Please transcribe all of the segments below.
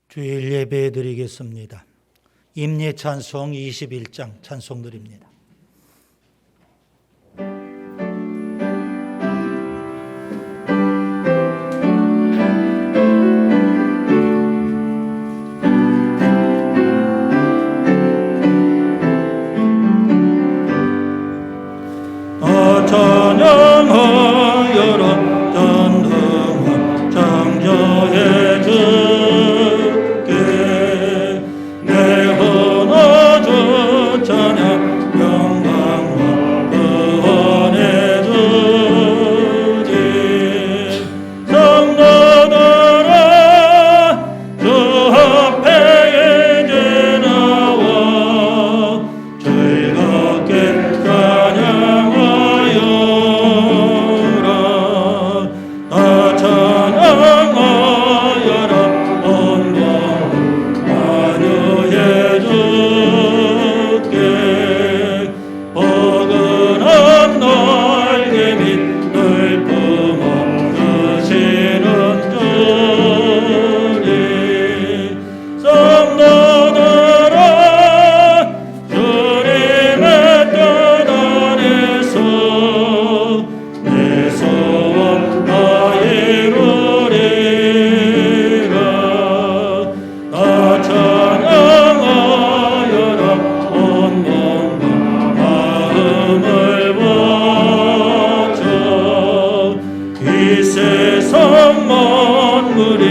주일 예배 드리겠습니다. 임례 찬송 21장 찬송 드립니다. 찬양하여라 전능한 창조의 주께 내 하나 주 찬양 영광과 구원의 주지 성도들아 주 앞에 이제 나와 즐겁게 찬양하여 찬양하여라 온몸 만유의 주께 포근한 날개 밑 늘 품어주시는 주님 성도들아 주님의 뜻 안에서 내 소원 다 이루리라 나 찬양하여라 온몸과 마음을 바쳐 이 세상 만물이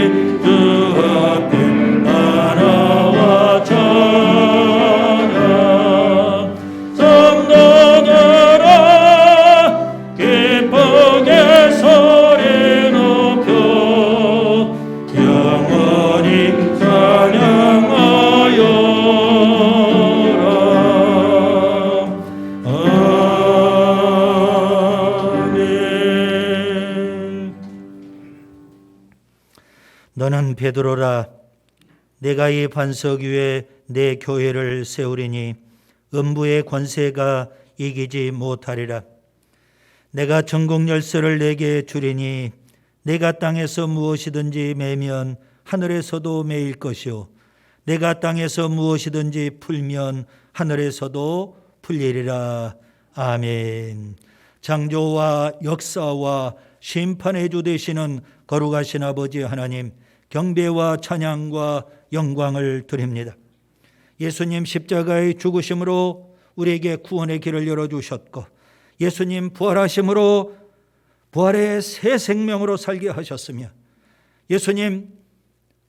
주 앞에 나와 찬양 성도들아 기쁘게 소리 높여 영원히 찬양하여라 아멘. 너는 베드로라 내가 이 반석 위에 내 교회를 세우리니 음부의 권세가 이기지 못하리라. 내가 전국 열쇠를 내게 주리니 내가 땅에서 무엇이든지 매면 하늘에서도 매일 것이요 내가 땅에서 무엇이든지 풀면 하늘에서도 풀리리라. 아멘. 창조와 역사와 심판의 주 되시는 거룩하신 아버지 하나님, 경배와 찬양과 영광을 드립니다. 예수님 십자가의 죽으심으로 우리에게 구원의 길을 열어주셨고 예수님 부활하심으로 부활의 새 생명으로 살게 하셨으며 예수님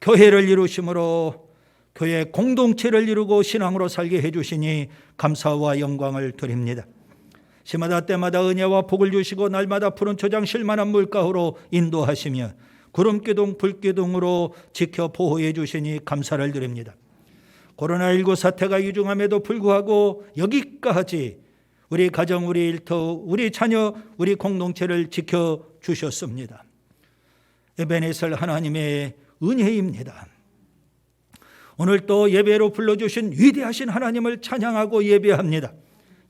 교회를 이루심으로 교회 공동체를 이루고 신앙으로 살게 해주시니 감사와 영광을 드립니다. 시마다 때마다 은혜와 복을 주시고 날마다 푸른 초장 쉴만한 물가로 인도하시며 구름기둥 불기둥으로 지켜 보호해 주시니 감사를 드립니다. 코로나19 사태가 유중함에도 불구하고 여기까지 우리 가정, 우리 일터, 우리 자녀, 우리 공동체를 지켜주셨습니다. 에베네셀 하나님의 은혜입니다. 오늘 또 예배로 불러주신 위대하신 하나님을 찬양하고 예배합니다.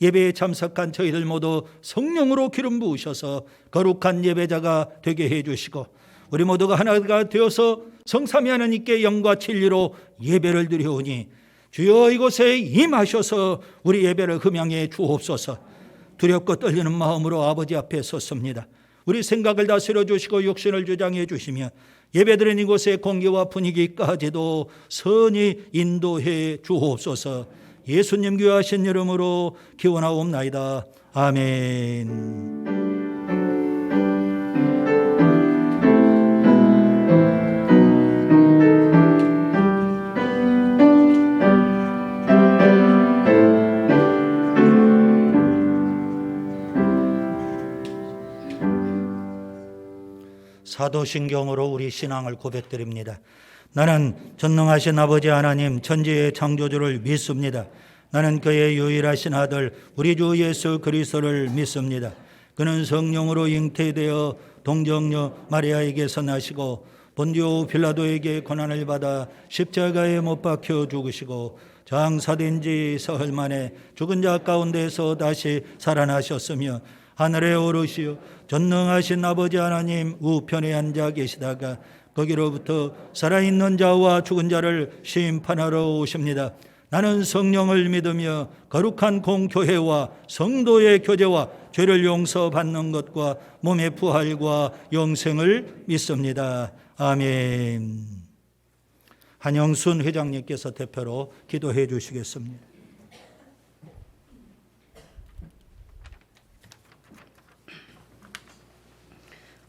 예배에 참석한 저희들 모두 성령으로 기름 부으셔서 거룩한 예배자가 되게 해주시고 우리 모두가 하나가 되어서 성삼위 하나님께 영과 진리로 예배를 드려오니 주여 이곳에 임하셔서 우리 예배를 흠양해 주옵소서. 두렵고 떨리는 마음으로 아버지 앞에 섰습니다. 우리 생각을 다스려 주시고 육신을 주장해 주시며 예배드리는 이곳의 공기와 분위기까지도 선히 인도해 주옵소서. 예수님 귀하신 이름으로 기원하옵나이다. 아멘. 사도신경으로 우리 신앙을 고백드립니다. 나는 전능하신 아버지 하나님 천지의 창조주를 믿습니다. 나는 그의 유일하신 아들 우리 주 예수 그리스도를 믿습니다. 그는 성령으로 잉태되어 동정녀 마리아에게서 나시고 본디오 빌라도에게 고난을 받아 십자가에 못 박혀 죽으시고 장사된 지 사흘 만에 죽은 자 가운데서 다시 살아나셨으며 하늘에 오르시어 전능하신 아버지 하나님 우편에 앉아 계시다가 거기로부터 살아있는 자와 죽은 자를 심판하러 오십니다. 나는 성령을 믿으며 거룩한 공교회와 성도의 교제와 죄를 용서받는 것과 몸의 부활과 영생을 믿습니다. 아멘. 한영순 회장님께서 대표로 기도해 주시겠습니다.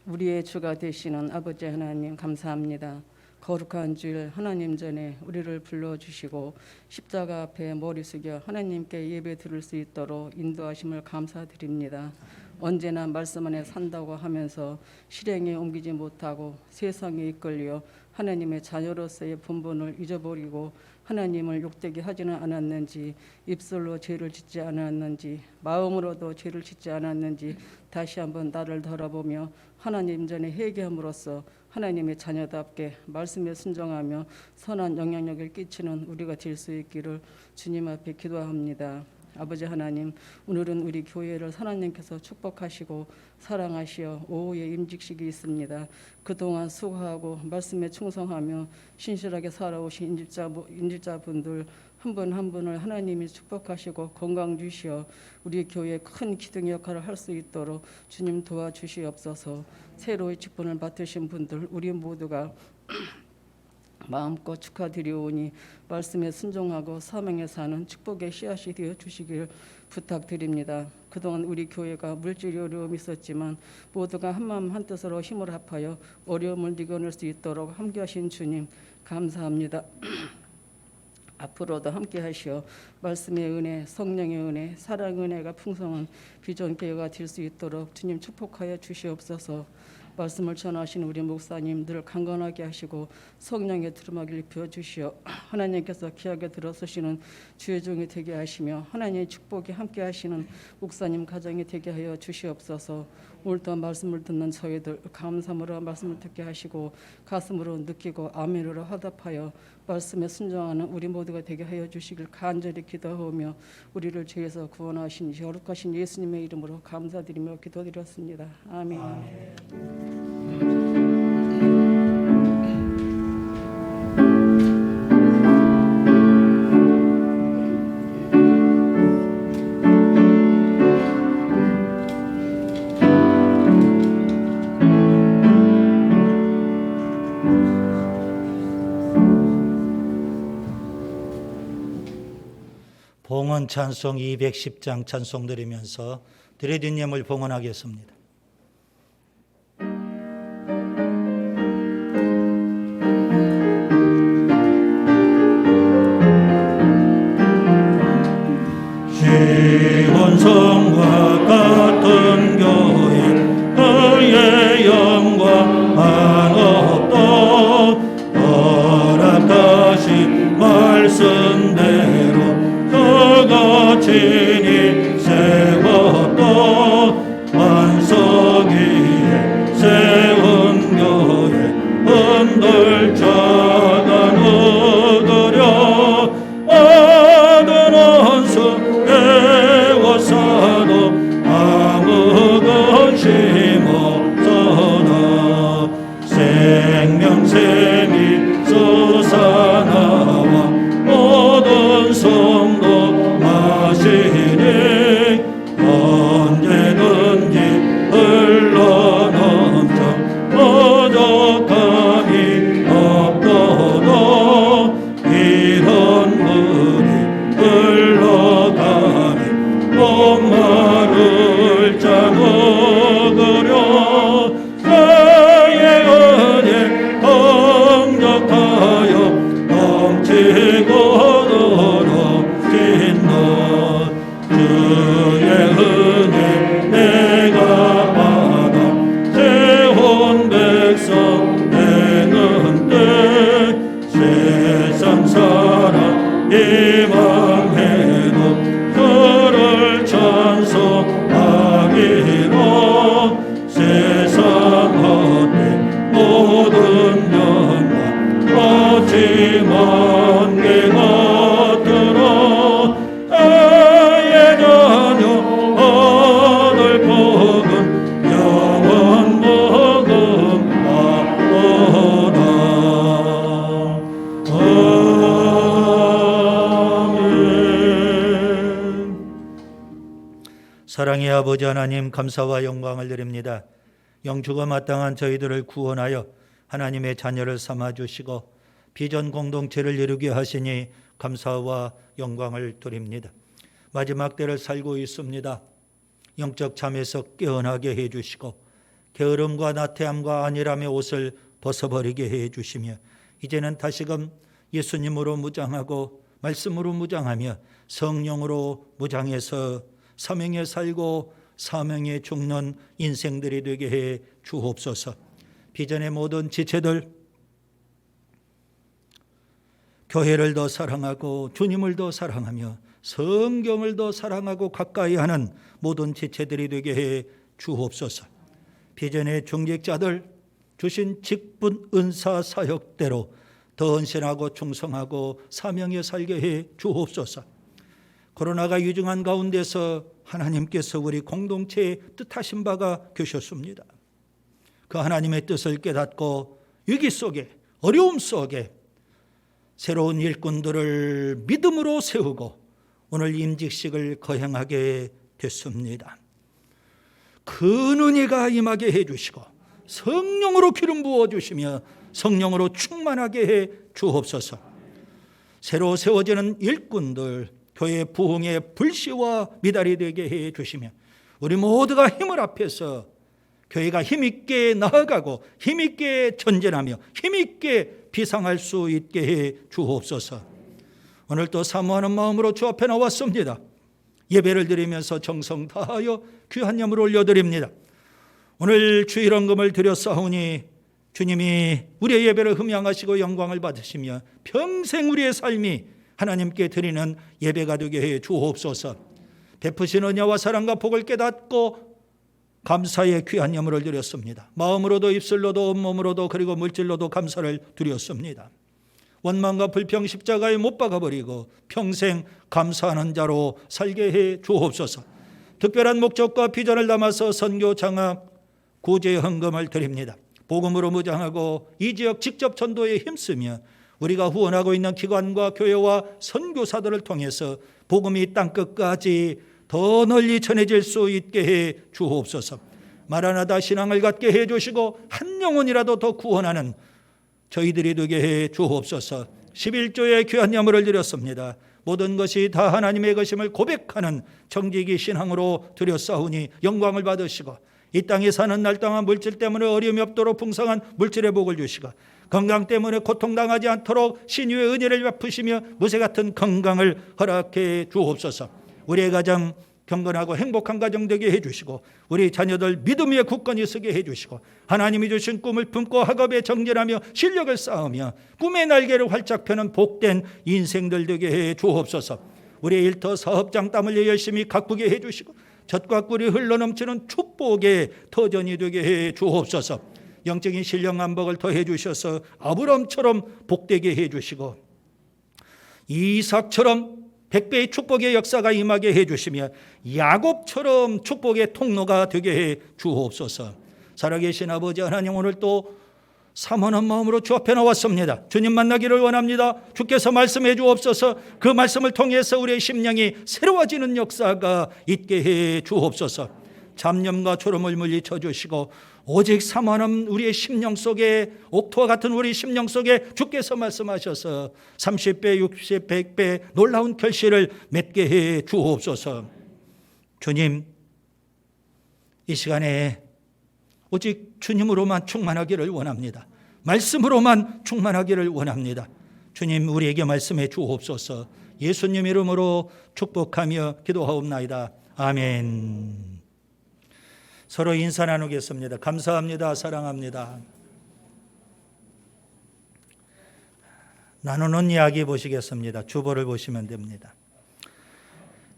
우리의 주가 되시는 아버지 하나님 감사합니다. 거룩한 주일 하나님 전에 우리를 불러주시고 십자가 앞에 머리 숙여 하나님께 예배 드릴 수 있도록 인도하심을 감사드립니다. 언제나 말씀 안에 산다고 하면서 실행에 옮기지 못하고 세상에 이끌려 하나님의 자녀로서의 본분을 잊어버리고 하나님을 욕되게 하지는 않았는지, 입술로 죄를 짓지 않았는지, 마음으로도 죄를 짓지 않았는지 다시 한번 나를 돌아보며 하나님 전에 회개함으로써 하나님의 자녀답게 말씀에 순종하며 선한 영향력을 끼치는 우리가 될 수 있기를 주님 앞에 기도합니다. 아버지 하나님, 오늘은 우리 교회를 하나님께서 축복하시고 사랑하시어 오후에 임직식이 있습니다. 그동안 수고하고 말씀에 충성하며 신실하게 살아오신 인질자분들 한 분 한 분을 하나님이 축복하시고 건강 주시어 우리 교회에 큰 기둥 역할을 할 수 있도록 주님 도와주시옵소서. 새로이 직분을 맡으신 분들 우리 모두가 마음껏 축하드리오니 말씀에 순종하고 사명에 사는 축복의 씨앗이 되어 주시길 부탁드립니다. 그동안 우리 교회가 물질이 어려움이 있었지만 모두가 한마음 한뜻으로 힘을 합하여 어려움을 이겨낼 수 있도록 함께하신 주님 감사합니다. 앞으로도 함께 하시어 말씀의 은혜, 성령의 은혜, 사랑의 은혜가 풍성한 비전 교회가 될 수 있도록 주님 축복하여 주시옵소서. 말씀을 전하시는 우리 목사님들 강건하게 하시고 성령의 두루마기를 입혀주시어 하나님께서 귀하게 들어서시는 주의 종이 되게 하시며 하나님의 축복이 함께 하시는 목사님 가정이 되게 하여 주시옵소서. 오늘도 말씀을 듣는 저희들 감사함으로 말씀을 듣게 하시고 가슴으로 느끼고 아멘으로 화답하여 말씀에 순종하는 우리 모두가 되게 하여 주시길 간절히 기도하며 우리를 죄에서 구원하신 거룩하신 예수님의 이름으로 감사드리며 기도드렸습니다. 아멘. 봉헌 찬송 210장 찬송 드리면서 드레디님을 봉헌하겠습니다. 시온성과 같은 교회 그의 영광 한없도 허락하신 말씀대로 그가 친히 세웠도 반석 위에 세운 교회 흔들자가 누구려 받은 원수 애워싸도 아무 근심 없어나 생명샘이 솟아나와 모든 성도 마시니 언제든지 흘러넘쳐 부족함이 없도록 이런 물이 흘러가니 목마를 짜먹으려 그의 은혜 긍정하여 넘치고 주의 은혜 내가 받아 세운 백성 되는 때 세상 사람 이망해도 그를 찬송하기로 세상 헛된 모든 영광 어찌만 게 같으로 예전여 사랑의 아버지 하나님, 감사와 영광을 드립니다. 영주가 마땅한 저희들을 구원하여 하나님의 자녀를 삼아주시고 비전 공동체를 이루게 하시니 감사와 영광을 드립니다. 마지막 때를 살고 있습니다. 영적 잠에서 깨어나게 해주시고 게으름과 나태함과 안일함의 옷을 벗어버리게 해주시며 이제는 다시금 예수님으로 무장하고 말씀으로 무장하며 성령으로 무장해서 사명에 살고 사명에 죽는 인생들이 되게 해 주옵소서. 비전의 모든 지체들 교회를 더 사랑하고 주님을 더 사랑하며 성경을 더 사랑하고 가까이 하는 모든 지체들이 되게 해 주옵소서. 비전의 중직자들 주신 직분 은사 사역대로 더 헌신하고 충성하고 사명에 살게 해 주옵소서. 코로나가 유증한 가운데서 하나님께서 우리 공동체에 뜻하신 바가 계셨습니다. 그 하나님의 뜻을 깨닫고 위기 속에 어려움 속에 새로운 일꾼들을 믿음으로 세우고 오늘 임직식을 거행하게 됐습니다. 그 은혜가 임하게 해주시고 성령으로 기름 부어주시며 성령으로 충만하게 해 주옵소서. 새로 세워지는 일꾼들 교회 부흥의 불씨와 미달이 되게 해 주시며 우리 모두가 힘을 합해서 교회가 힘있게 나아가고 힘있게 전진하며 힘있게 비상할 수 있게 해 주옵소서. 오늘 또 사모하는 마음으로 주 앞에 나왔습니다. 예배를 드리면서 정성 다하여 귀한 예물을 올려드립니다. 오늘 주일헌금을 드렸사오니 주님이 우리의 예배를 흠양하시고 영광을 받으시며 평생 우리의 삶이 하나님께 드리는 예배가 되게 해 주옵소서. 베푸신 은혜와 사랑과 복을 깨닫고 감사의 귀한 예물을 드렸습니다. 마음으로도 입술로도 온몸으로도 그리고 물질로도 감사를 드렸습니다. 원망과 불평 십자가에 못 박아버리고 평생 감사하는 자로 살게 해 주옵소서. 특별한 목적과 비전을 담아서 선교 장학 구제 헌금을 드립니다. 복음으로 무장하고 이 지역 직접 전도에 힘쓰며 우리가 후원하고 있는 기관과 교회와 선교사들을 통해서 복음이 땅끝까지 더 널리 전해질 수 있게 해 주옵소서. 마라나다 신앙을 갖게 해 주시고 한 영혼이라도 더 구원하는 저희들이 되게 해 주옵소서. 11조의 귀한 예물을 드렸습니다. 모든 것이 다 하나님의 것임을 고백하는 정직이 신앙으로 드렸사오니 영광을 받으시고 이 땅에 사는 날 동안 물질 때문에 어려움이 없도록 풍성한 물질의 복을 주시고 건강 때문에 고통당하지 않도록 신유의 은혜를 베푸시며 무쇠 같은 건강을 허락해 주옵소서. 우리의 가정 경건하고 행복한 가정 되게 해주시고 우리 자녀들 믿음 위에 굳건히 서게 해주시고 하나님이 주신 꿈을 품고 학업에 정진하며 실력을 쌓으며 꿈의 날개를 활짝 펴는 복된 인생들 되게 해 주옵소서. 우리의 일터 사업장 땀 흘려 열심히 가꾸게 해주시고 젖과 꿀이 흘러넘치는 축복의 터전이 되게 해 주옵소서. 영적인 신령 안복을 더해 주셔서 아브람처럼 복되게 해 주시고 이삭처럼 100배의 축복의 역사가 임하게 해 주시며 야곱처럼 축복의 통로가 되게 해 주옵소서. 살아계신 아버지 하나님, 오늘 또 사모하는 마음으로 주 앞에 나왔습니다. 주님 만나기를 원합니다. 주께서 말씀해 주옵소서. 그 말씀을 통해서 우리의 심령이 새로워지는 역사가 있게 해 주옵소서. 잡념과 졸음을 물리쳐 주시고 오직 사모하는 우리의 심령 속에 옥토와 같은 우리 심령 속에 주께서 말씀하셔서 30배, 60배, 100배 놀라운 결실을 맺게 해 주옵소서. 주님, 이 시간에 오직 주님으로만 충만하기를 원합니다. 말씀으로만 충만하기를 원합니다. 주님, 우리에게 말씀해 주옵소서. 예수님 이름으로 축복하며 기도하옵나이다. 아멘. 서로 인사 나누겠습니다. 감사합니다. 사랑합니다. 나누는 이야기 보시겠습니다. 주보를 보시면 됩니다.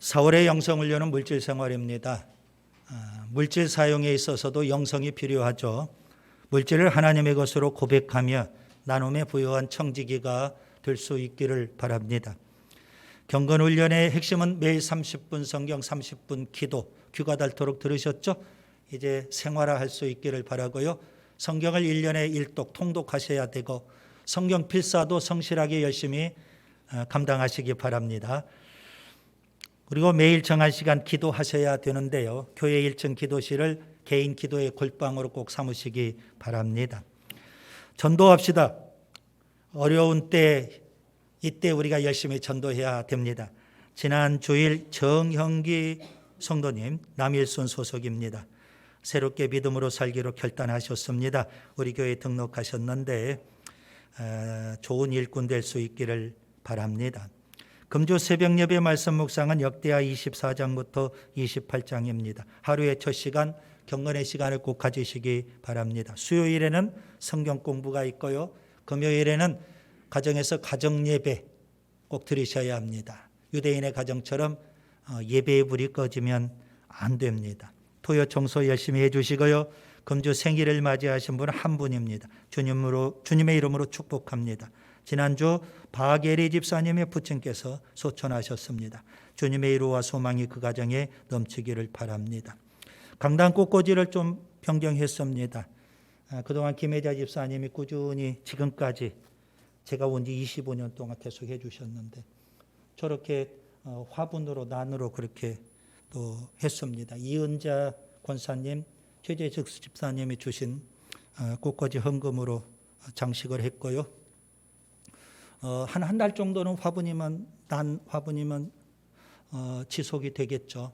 4월의 영성훈련은 물질 생활입니다. 물질 사용에 있어서도 영성이 필요하죠. 물질을 하나님의 것으로 고백하며 나눔에 부여한 청지기가 될 수 있기를 바랍니다. 경건훈련의 핵심은 매일 30분 성경, 30분 기도, 귀가 닳도록 들으셨죠? 이제 생활화할 수 있기를 바라고요. 성경을 1년에 1독 통독하셔야 되고 성경 필사도 성실하게 열심히 감당하시기 바랍니다. 그리고 매일 정한 시간 기도하셔야 되는데요. 교회 1층 기도실을 개인 기도의 골방으로 꼭 삼으시기 바랍니다. 전도합시다. 어려운 때, 이때 우리가 열심히 전도해야 됩니다. 지난 주일 정형기 성도님, 남일순 소속입니다. 새롭게 믿음으로 살기로 결단하셨습니다. 우리 교회에 등록하셨는데 좋은 일꾼 될 수 있기를 바랍니다. 금주 새벽 예배 말씀 묵상은 역대하 24장부터 28장입니다. 하루의 첫 시간 경건의 시간을 꼭 가지시기 바랍니다. 수요일에는 성경 공부가 있고요. 금요일에는 가정에서 가정 예배 꼭 드리셔야 합니다. 유대인의 가정처럼 예배의 불이 꺼지면 안 됩니다. 토요 청소 열심히 해주시고요. 금주 생일을 맞이하신 분은 한 분입니다. 주님의 이름으로 축복합니다. 지난주 박예리 집사님의 부친께서 소천하셨습니다. 주님의 위로와 소망이 그 가정에 넘치기를 바랍니다. 강단 꽃꽂이를 좀 변경했습니다. 그동안 김혜자 집사님이 꾸준히 지금까지 제가 온 지 25년 동안 계속 해주셨는데 저렇게 화분으로 난으로 그렇게 또 했습니다. 이은자 권사님, 최재석 집사님이 주신 꽃꽂이 헌금으로 장식을 했고요. 한 달 정도는 난 화분이면 지속이 되겠죠.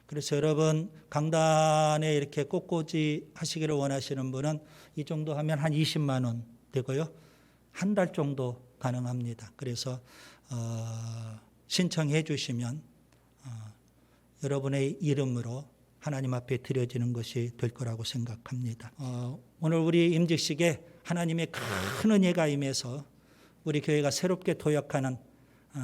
그래서 여러분 강단에 이렇게 꽃꽂이 하시기를 원하시는 분은 이 정도 하면 한 20만 원 되고요. 한 달 정도 가능합니다. 그래서 신청해 주시면 여러분의 이름으로 하나님 앞에 드려지는 것이 될 거라고 생각합니다. 오늘 우리 임직식에 하나님의 큰 은혜가 임해서 우리 교회가 새롭게 도약하는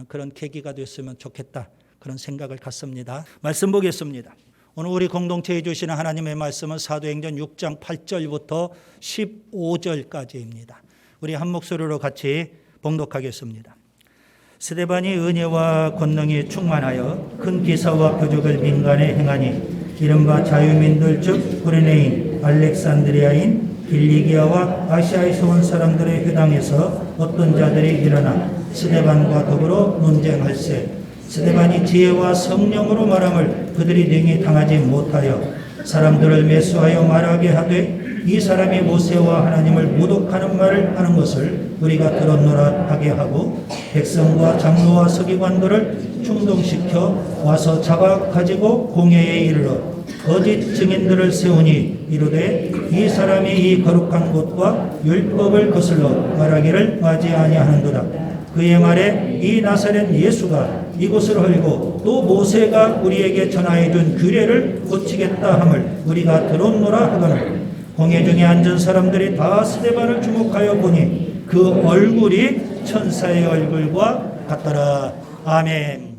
그런 계기가 됐으면 좋겠다. 그런 생각을 갖습니다. 말씀 보겠습니다. 오늘 우리 공동체에 주시는 하나님의 말씀은 사도행전 6장 8절부터 15절까지입니다. 우리 한 목소리로 같이 봉독하겠습니다. 스데반이 은혜와 권능이 충만하여 큰 기사와 표적을 민간에 행하니 이른바 자유민들 즉 구레네인, 알렉산드리아인, 길리기아와 아시아에서 온 사람들의 회당에서 어떤 자들이 일어나 스데반과 더불어 논쟁할세. 스데반이 지혜와 성령으로 말함을 그들이 능히 당하지 못하여 사람들을 매수하여 말하게 하되 이 사람이 모세와 하나님을 모독하는 말을 하는 것을 우리가 들었노라 하게 하고 백성과 장로와 서기관들을 충동시켜 와서 잡아 가지고 공회에 이르러 거짓 증인들을 세우니 이르되 이 사람이 이 거룩한 곳과 율법을 거슬러 말하기를 맞이 아니하는도다. 그의 말에 이 나사렛 예수가 이곳을 헐고 또 모세가 우리에게 전하여 준 규례를 고치겠다 함을 우리가 들었노라 하거늘 공회 중에 앉은 사람들이 다 스데반을 주목하여 보니 그 얼굴이 천사의 얼굴과 같더라. 아멘.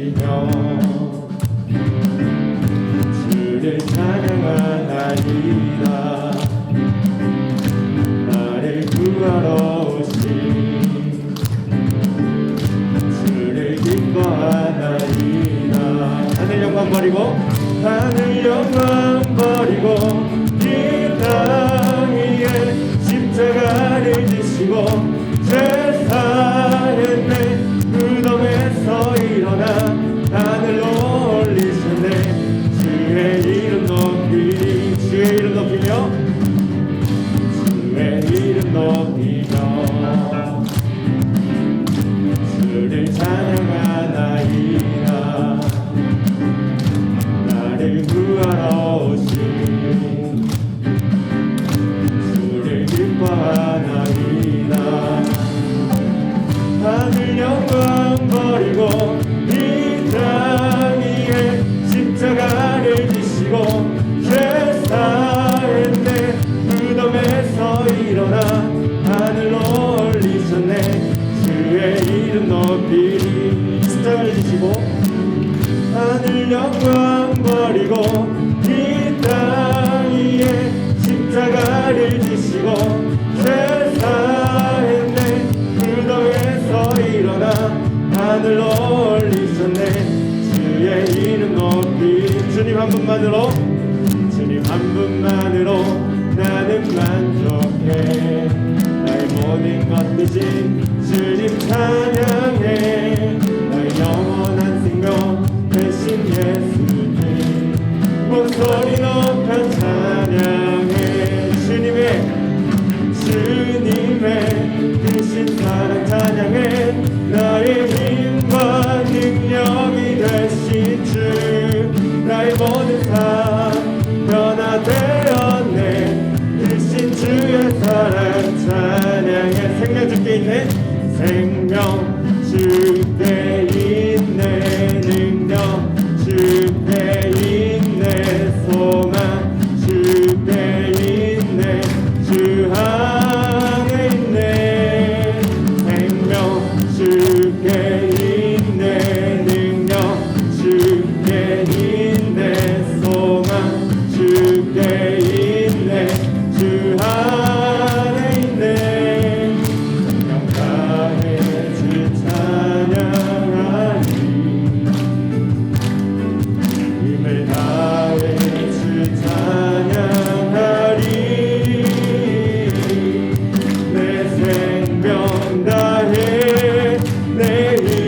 누리며 주를 찬양하나이다. 나를 구하러 오신 주를 기뻐하나이다. 하늘 영광 버리고 하늘 영광 버리고 이 땅 위에 십자가를 지시고 죄 사했네. 무덤에서 일어나 하늘로 올리셨네. 주의 이름 높이 주의 이름 높이며 주의 이름 높이며 주를 찬양하나이다. 나를 구하러 오신 주를 기뻐하나이다. 하늘 영광 버리고 이 땅 위에 십자가를 지시고 죄 사했네. 무덤에서 일어나 하늘로 올리셨네. 주의 이름 높이 십자가를 지시고 하늘 영광 버리고 이 땅 위에 십자가를 지시고 죄 사했네. 무덤에서 일어나 하늘로 올리셨네. 주의 이름 높이 주님 한 분만으로 주님 한 분만으로 나는 만족해. 나의 모든 것 대신 주님 찬양해. 나의 영원한 생명 대신 예수님 목소리 높여 찬양해. 주님의 크신 사랑 찬양해. 나의 힘과 능력이 되신 주 나의 모든 삶 변화되었네. 크신 주의 사랑 찬양해. 생명 주께 있네. 생명 주께 있네. 능력 주께 있네. 소망 주께 있네. 주 안에 있네. 생명 주께 있네. 능력 주께 있네. 소망 주께 있네. 주 안에 있네. 영광의 주 찬양하니 힘을 다해 주 찬양하리. 내 생명 다해 내 힘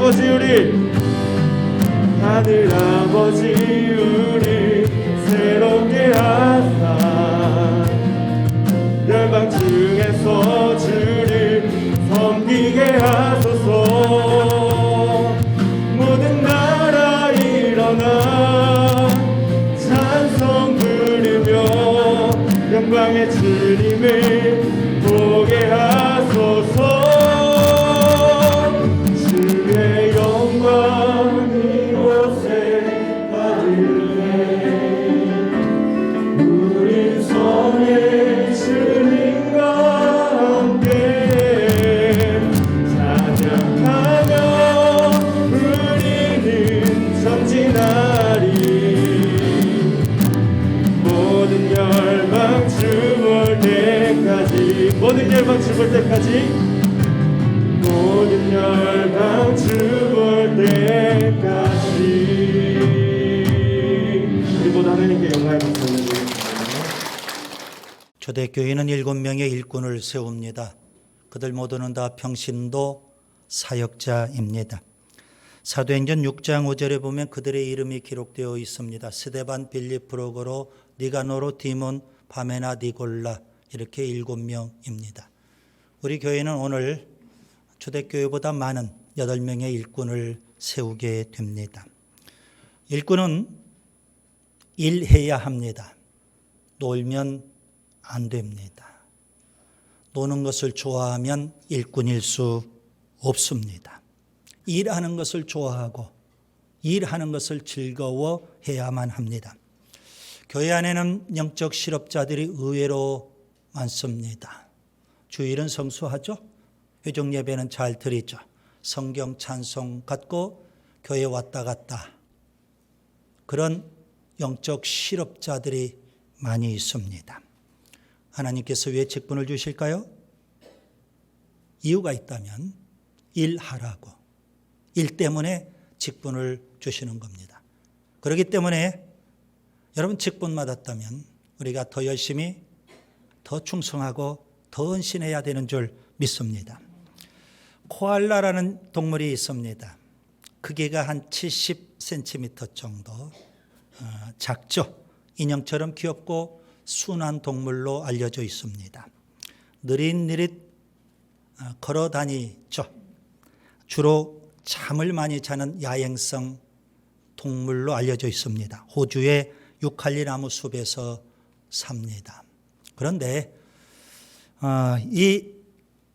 아버지 우리 새롭게 하사 열방 중에서 주를 섬기게 하소서. 모든 나라 일어나 찬송 부르며 영광의 주님을 보게 하소서. 주의 영광 이곳에 가득해 우리 손에 주님과 함께 찬양하며 우리는 전진하리. 모든 열방 죽을 때까지 모든 열방 죽을 때까지 우리 모두 하나님께 영광을 받습니다. 초대교회는 7명의 일꾼을 세웁니다. 그들 모두는 다 평신도 사역자입니다. 사도행전 6장 5절에 보면 그들의 이름이 기록되어 있습니다. 스데반, 빌립, 프로고로, 니가노로, 디몬, 바메나, 니골라 이렇게 7명입니다. 우리 교회는 오늘 초대교회보다 많은 8명의 일꾼을 세우게 됩니다. 일꾼은 일해야 합니다. 놀면 안 됩니다. 노는 것을 좋아하면 일꾼일 수 없습니다. 일하는 것을 좋아하고 일하는 것을 즐거워해야만 합니다. 교회 안에는 영적 실업자들이 의외로 많습니다. 주일은 성수하죠. 회중 예배는 잘 드리죠. 성경 찬송 갖고 교회 왔다 갔다. 그런 영적 실업자들이 많이 있습니다. 하나님께서 왜 직분을 주실까요? 이유가 있다면 일하라고. 일 때문에 직분을 주시는 겁니다. 그렇기 때문에 여러분 직분 받았다면 우리가 더 열심히 더 충성하고 더 헌신해야 되는 줄 믿습니다. 코알라라는 동물이 있습니다. 크기가 한 70cm 정도 작죠. 인형처럼 귀엽고 순한 동물로 알려져 있습니다. 느릿느릿 걸어 다니죠. 주로 잠을 많이 자는 야행성 동물로 알려져 있습니다. 호주의 유칼리 나무 숲에서 삽니다. 그런데 이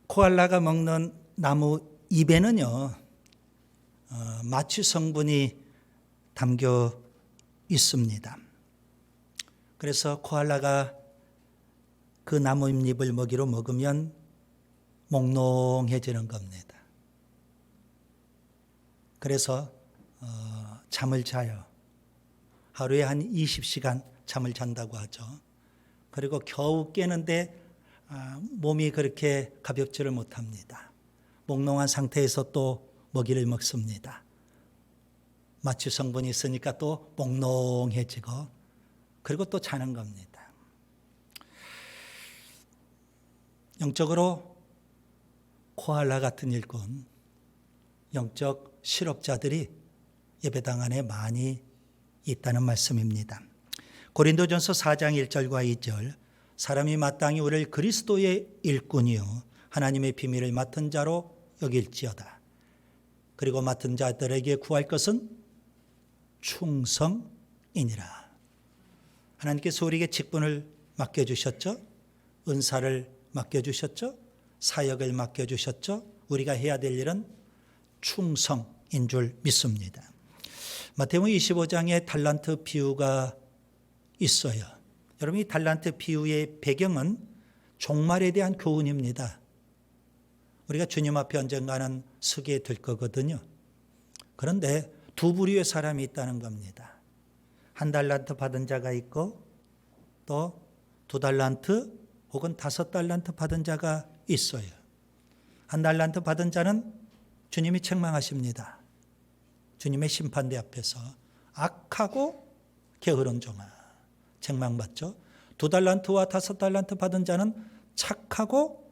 코알라가 먹는 나무 잎에는요 마취 성분이 담겨 있습니다. 그래서 코알라가 그 나무 잎을 먹이로 먹으면 몽롱해지는 겁니다. 그래서 잠을 자요. 하루에 한 20시간 잠을 잔다고 하죠. 그리고 겨우 깨는데 몸이 그렇게 가볍지를 못합니다. 몽롱한 상태에서 또 먹이를 먹습니다. 마취 성분이 있으니까 또 몽롱해지고 그리고 또 자는 겁니다. 영적으로 코알라 같은 일꾼, 영적 실업자들이 예배당 안에 많이 있다는 말씀입니다. 고린도전서 4장 1절과 2절 사람이 마땅히 우리를 그리스도의 일꾼이요 하나님의 비밀을 맡은 자로 여길지어다. 그리고 맡은 자들에게 구할 것은 충성이니라. 하나님께서 우리에게 직분을 맡겨주셨죠. 은사를 맡겨주셨죠. 사역을 맡겨주셨죠. 우리가 해야 될 일은 충성인 줄 믿습니다. 마태복음 25장에 달란트 비유가 있어요. 여러분 이 달란트 비유의 배경은 종말에 대한 교훈입니다. 우리가 주님 앞에 언젠가는 서게 될 거거든요. 그런데 두 부류의 사람이 있다는 겁니다. 1달란트 받은 자가 있고 또 2달란트 혹은 5달란트 받은 자가 있어요. 1달란트 받은 자는 주님이 책망하십니다. 주님의 심판대 앞에서 악하고 게으른 종아 책망받죠. 2달란트와 5달란트 받은 자는 착하고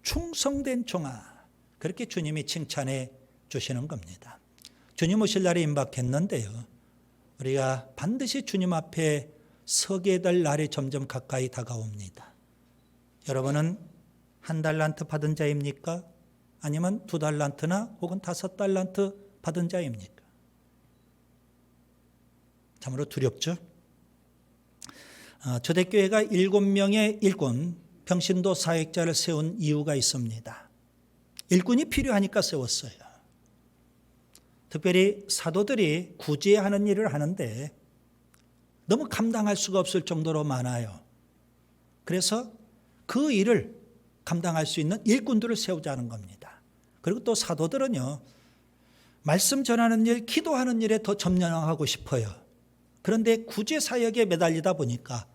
충성된 종아 그렇게 주님이 칭찬해 주시는 겁니다. 주님 오실 날이 임박했는데요. 우리가 반드시 주님 앞에 서게 될 날이 점점 가까이 다가옵니다. 여러분은 1달란트 받은 자입니까? 아니면 2달란트나 혹은 5달란트 받은 자입니까? 참으로 두렵죠? 초대교회가 7명의 일꾼, 평신도 사역자를 세운 이유가 있습니다. 일꾼이 필요하니까 세웠어요. 특별히 사도들이 구제하는 일을 하는데 너무 감당할 수가 없을 정도로 많아요. 그래서 그 일을 감당할 수 있는 일꾼들을 세우자는 겁니다. 그리고 또 사도들은요, 말씀 전하는 일, 기도하는 일에 더 점령하고 싶어요. 그런데 구제 사역에 매달리다 보니까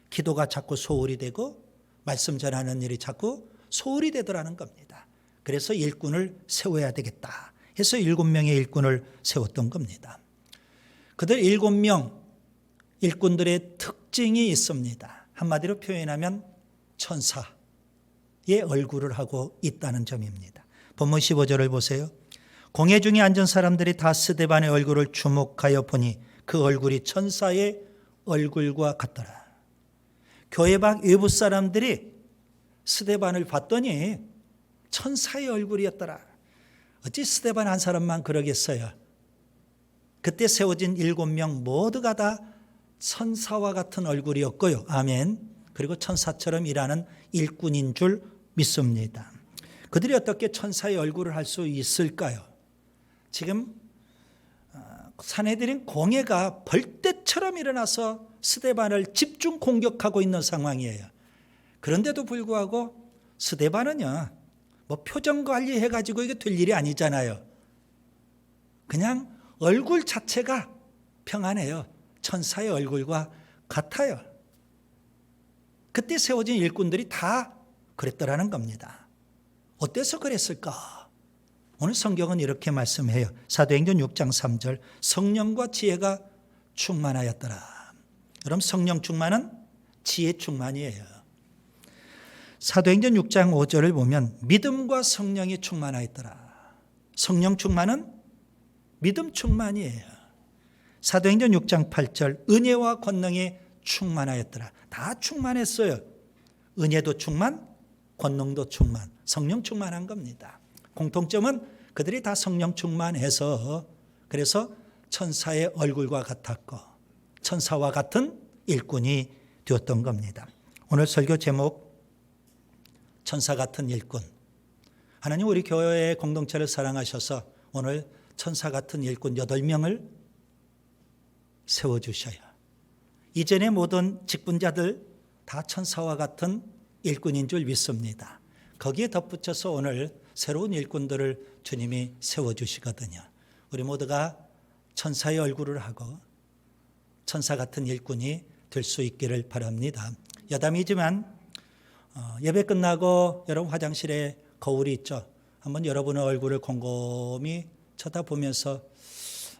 기도가 자꾸 소홀히 되고 말씀 전하는 일이 자꾸 소홀히 되더라는 겁니다. 그래서 일꾼을 세워야 되겠다 해서 7명의 일꾼을 세웠던 겁니다. 그들 7명 일꾼들의 특징이 있습니다. 한마디로 표현하면 천사의 얼굴을 하고 있다는 점입니다. 본문 15절을 보세요. 공회 중에 앉은 사람들이 다 스데반의 얼굴을 주목하여 보니 그 얼굴이 천사의 얼굴과 같더라. 교회 밖 외부 사람들이 스데반을 봤더니 천사의 얼굴이었더라. 어찌 스데반 한 사람만 그러겠어요. 그때 세워진 7명 모두가 다 천사와 같은 얼굴이었고요. 아멘. 그리고 천사처럼 일하는 일꾼인 줄 믿습니다. 그들이 어떻게 천사의 얼굴을 할 수 있을까요? 지금 산헤드린 공회가 벌떼처럼 일어나서 스데반을 집중 공격하고 있는 상황이에요. 그런데도 불구하고 스데반은요, 뭐 표정 관리해가지고 이게 될 일이 아니잖아요. 그냥 얼굴 자체가 평안해요. 천사의 얼굴과 같아요. 그때 세워진 일꾼들이 다 그랬더라는 겁니다. 어때서 그랬을까? 오늘 성경은 이렇게 말씀해요. 사도행전 6장 3절 성령과 지혜가 충만하였더라. 그럼 성령 충만은 지혜 충만이에요. 사도행전 6장 5절을 보면 믿음과 성령이 충만하였더라. 성령 충만은 믿음 충만이에요. 사도행전 6장 8절 은혜와 권능이 충만하였더라. 다 충만했어요. 은혜도 충만, 권능도 충만, 성령 충만한 겁니다. 공통점은 그들이 다 성령 충만해서 그래서 천사의 얼굴과 같았고 천사와 같은 일꾼이 되었던 겁니다. 오늘 설교 제목 천사 같은 일꾼. 하나님 우리 교회의 공동체를 사랑하셔서 오늘 천사 같은 일꾼 8명을 세워주셔요. 이전의 모든 직분자들 다 천사와 같은 일꾼인 줄 믿습니다. 거기에 덧붙여서 오늘 새로운 일꾼들을 주님이 세워주시거든요. 우리 모두가 천사의 얼굴을 하고 천사 같은 일꾼이 될 수 있기를 바랍니다. 여담이지만 예배 끝나고 여러분 화장실에 거울이 있죠. 한번 여러분의 얼굴을 곰곰이 쳐다보면서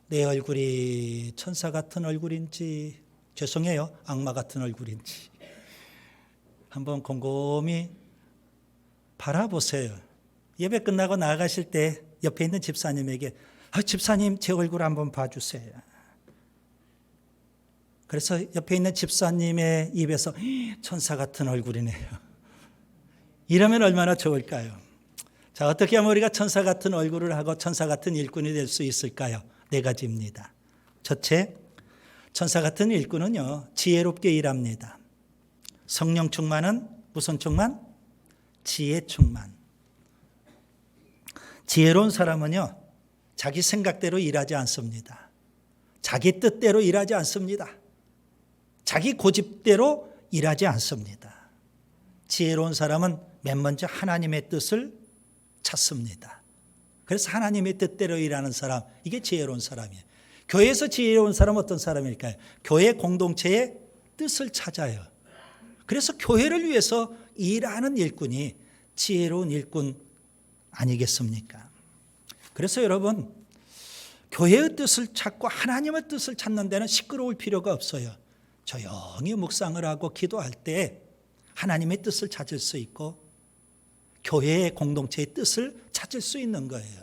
내 얼굴이 천사 같은 얼굴인지 죄송해요 악마 같은 얼굴인지 한번 곰곰이 바라보세요. 예배 끝나고 나가실 때 옆에 있는 집사님에게 집사님 제 얼굴 한번 봐주세요. 그래서 옆에 있는 집사님의 입에서 천사 같은 얼굴이네요. 이러면 얼마나 좋을까요? 자, 어떻게 하면 우리가 천사 같은 얼굴을 하고 천사 같은 일꾼이 될 수 있을까요? 4가지입니다. 첫째, 천사 같은 일꾼은요, 지혜롭게 일합니다. 성령 충만은 무슨 충만? 지혜 충만. 지혜로운 사람은요, 자기 생각대로 일하지 않습니다. 자기 뜻대로 일하지 않습니다. 자기 고집대로 일하지 않습니다. 지혜로운 사람은 맨 먼저 하나님의 뜻을 찾습니다. 그래서 하나님의 뜻대로 일하는 사람, 이게 지혜로운 사람이에요. 교회에서 지혜로운 사람은 어떤 사람일까요? 교회 공동체의 뜻을 찾아요. 그래서 교회를 위해서 일하는 일꾼이 지혜로운 일꾼 아니겠습니까? 그래서 여러분, 교회의 뜻을 찾고 하나님의 뜻을 찾는 데는 시끄러울 필요가 없어요. 조용히 묵상을 하고 기도할 때 하나님의 뜻을 찾을 수 있고 교회의 공동체의 뜻을 찾을 수 있는 거예요.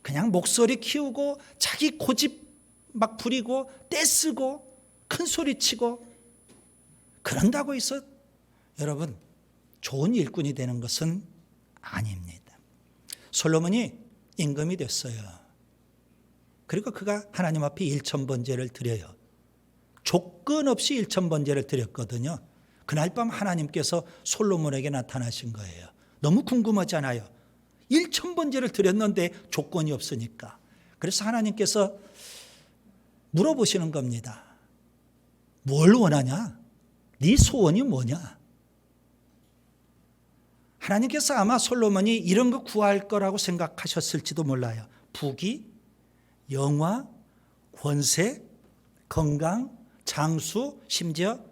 그냥 목소리 키우고 자기 고집 막 부리고 떼쓰고 큰 소리 치고 그런다고 해서 여러분 좋은 일꾼이 되는 것은 아닙니다. 솔로몬이 임금이 됐어요. 그리고 그가 하나님 앞에 1000번제를 드려요. 조건 없이 1000번제를 드렸거든요. 그날 밤 하나님께서 솔로몬에게 나타나신 거예요. 너무 궁금하잖아요. 1000번제를 드렸는데 조건이 없으니까. 그래서 하나님께서 물어보시는 겁니다. 뭘 원하냐? 네 소원이 뭐냐? 하나님께서 아마 솔로몬이 이런 거 구할 거라고 생각하셨을지도 몰라요. 부귀, 영화, 권세, 건강, 장수, 심지어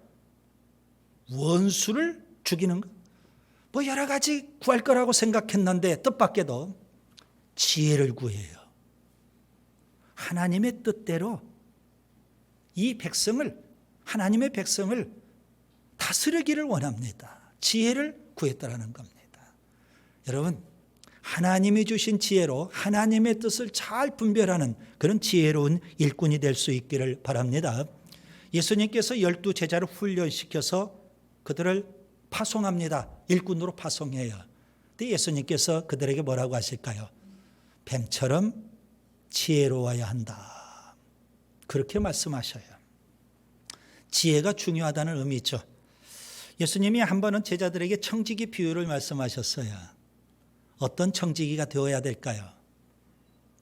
원수를 죽이는 것. 뭐 여러 가지 구할 거라고 생각했는데 뜻밖에도 지혜를 구해요. 하나님의 뜻대로 이 백성을, 하나님의 백성을 다스리기를 원합니다. 지혜를 구했다라는 겁니다. 여러분, 하나님이 주신 지혜로 하나님의 뜻을 잘 분별하는 그런 지혜로운 일꾼이 될 수 있기를 바랍니다. 예수님께서 12제자를 훈련시켜서 그들을 파송합니다. 일꾼으로 파송해요. 근데 예수님께서 그들에게 뭐라고 하실까요? 뱀처럼 지혜로워야 한다. 그렇게 말씀하셔요. 지혜가 중요하다는 의미죠. 예수님이 한 번은 제자들에게 청지기 비유를 말씀하셨어요. 어떤 청지기가 되어야 될까요?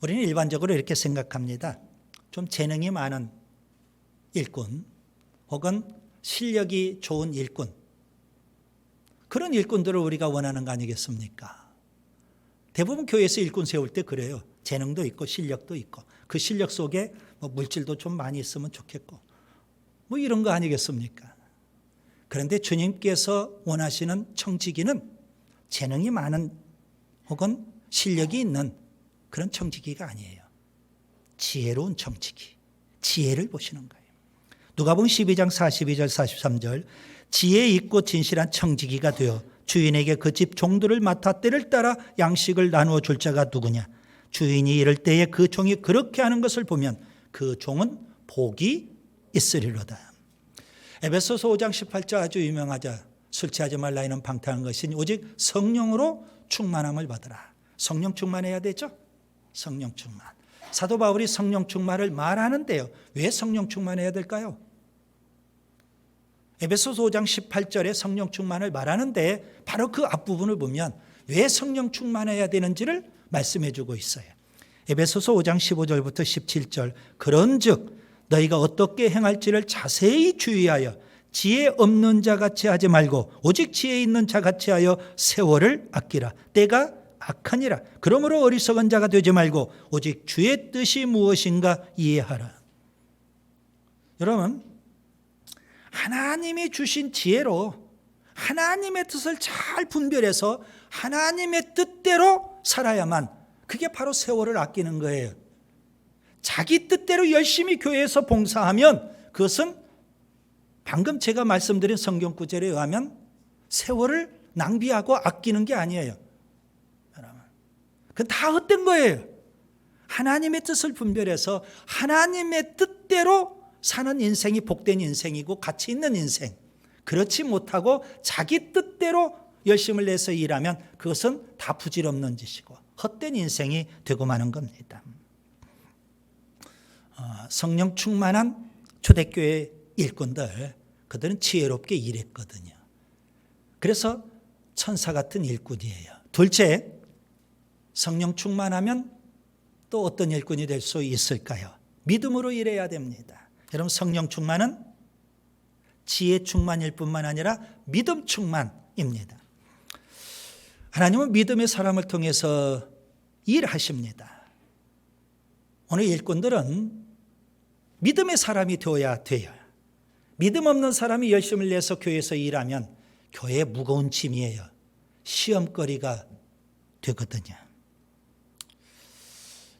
우리는 일반적으로 이렇게 생각합니다. 좀 재능이 많은 일꾼 혹은 실력이 좋은 일꾼, 그런 일꾼들을 우리가 원하는 거 아니겠습니까? 대부분 교회에서 일꾼 세울 때 그래요. 재능도 있고 실력도 있고 그 실력 속에 뭐 물질도 좀 많이 있으면 좋겠고 뭐 이런 거 아니겠습니까? 그런데 주님께서 원하시는 청지기는 재능이 많은 혹은 실력이 있는 그런 청지기가 아니에요. 지혜로운 청지기, 지혜를 보시는 거예요. 누가복음 12장 42절 43절 지혜 있고 진실한 청지기가 되어 주인에게 그 집 종들을 맡아 때를 따라 양식을 나누어 줄 자가 누구냐? 주인이 이럴 때에 그 종이 그렇게 하는 것을 보면 그 종은 복이 있으리로다. 에베소서 5장 18절 아주 유명하죠. 술 취하지 말라 이는 방탕한 것이니 오직 성령으로 충만함을 받으라. 성령 충만해야 되죠. 성령 충만. 사도 바울이 성령 충만을 말하는데요. 왜 성령 충만해야 될까요? 에베소서 5장 18절에 성령 충만을 말하는데 바로 그 앞부분을 보면 왜 성령 충만해야 되는지를 말씀해 주고 있어요. 에베소서 5장 15절부터 17절 그런즉 너희가 어떻게 행할지를 자세히 주의하여 지혜 없는 자같이 하지 말고 오직 지혜 있는 자같이 하여 세월을 아끼라. 때가 악하니라. 그러므로 어리석은 자가 되지 말고 오직 주의 뜻이 무엇인가 이해하라. 여러분, 하나님이 주신 지혜로 하나님의 뜻을 잘 분별해서 하나님의 뜻대로 살아야만 그게 바로 세월을 아끼는 거예요. 자기 뜻대로 열심히 교회에서 봉사하면 그것은 방금 제가 말씀드린 성경 구절에 의하면 세월을 낭비하고 아끼는 게 아니에요. 여러분, 그건 다 헛된 거예요. 하나님의 뜻을 분별해서 하나님의 뜻대로 사는 인생이 복된 인생이고 가치 있는 인생. 그렇지 못하고 자기 뜻대로 열심을 내서 일하면 그것은 다 부질없는 짓이고 헛된 인생이 되고 마는 겁니다. 성령 충만한 초대교회 일꾼들, 그들은 지혜롭게 일했거든요. 그래서 천사 같은 일꾼이에요. 둘째, 성령 충만하면 또 어떤 일꾼이 될 수 있을까요? 믿음으로 일해야 됩니다. 여러분, 성령 충만은 지혜 충만일 뿐만 아니라 믿음 충만입니다. 하나님은 믿음의 사람을 통해서 일하십니다. 오늘 일꾼들은 믿음의 사람이 되어야 돼요. 믿음 없는 사람이 열심을 내서 교회에서 일하면 교회의 무거운 짐이에요. 시험거리가 되거든요.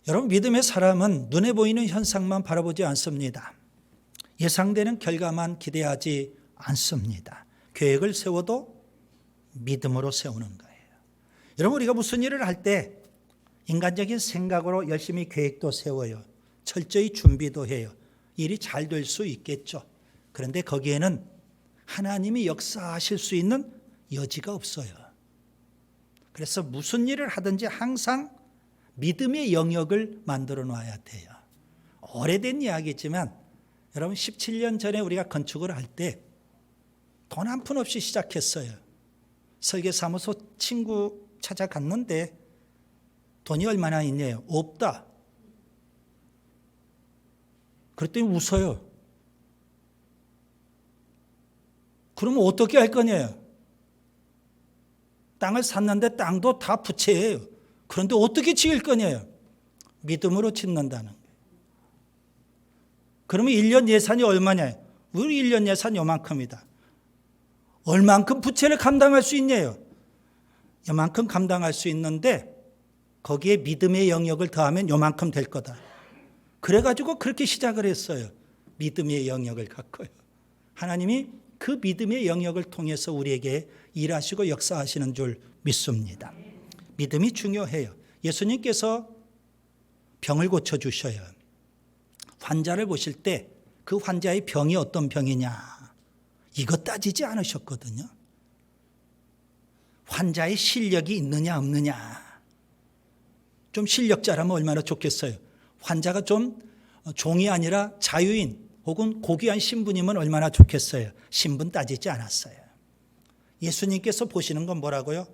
여러분, 믿음의 사람은 눈에 보이는 현상만 바라보지 않습니다. 예상되는 결과만 기대하지 않습니다. 계획을 세워도 믿음으로 세우는 거예요. 여러분, 우리가 무슨 일을 할 때 인간적인 생각으로 열심히 계획도 세워요. 철저히 준비도 해요. 일이 잘 될 수 있겠죠. 그런데 거기에는 하나님이 역사하실 수 있는 여지가 없어요. 그래서 무슨 일을 하든지 항상 믿음의 영역을 만들어 놔야 돼요. 오래된 이야기지만 여러분 17년 전에 우리가 건축을 할 때 돈 한 푼 없이 시작했어요. 설계사무소 친구 찾아갔는데 돈이 얼마나 있냐요? 없다. 그랬더니 웃어요. 그러면 어떻게 할 거냐요? 땅을 샀는데 땅도 다 부채예요. 그런데 어떻게 지을 거냐요? 믿음으로 짓는다는 거예요. 그러면 1년 예산이 얼마냐요? 우리 1년 예산 요만큼이다. 얼만큼 부채를 감당할 수 있냐요? 요만큼 감당할 수 있는데 거기에 믿음의 영역을 더하면 요만큼 될 거다. 그래가지고 그렇게 시작을 했어요. 믿음의 영역을 갖고요. 하나님이 그 믿음의 영역을 통해서 우리에게 일하시고 역사하시는 줄 믿습니다. 믿음이 중요해요. 예수님께서 병을 고쳐주셔요. 환자를 보실 때 그 환자의 병이 어떤 병이냐 이거 따지지 않으셨거든요. 환자의 실력이 있느냐 없느냐. 좀 실력자라면 얼마나 좋겠어요. 환자가 좀 종이 아니라 자유인 혹은 고귀한 신분이면 얼마나 좋겠어요. 신분 따지지 않았어요. 예수님께서 보시는 건 뭐라고요?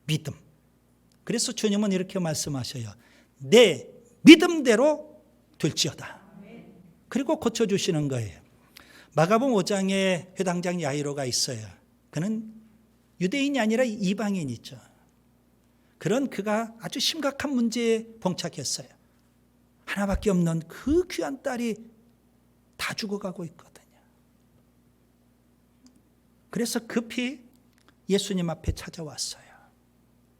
믿음. 그래서 주님은 이렇게 말씀하셔요. 내 믿음대로 될지어다. 그리고 고쳐주시는 거예요. 마가복음 5장에 회당장 야이로가 있어요. 그는 유대인이 아니라 이방인이죠. 그런 그가 아주 심각한 문제에 봉착했어요. 하나밖에 없는 그 귀한 딸이 다 죽어가고 있거든요. 그래서 급히 예수님 앞에 찾아왔어요.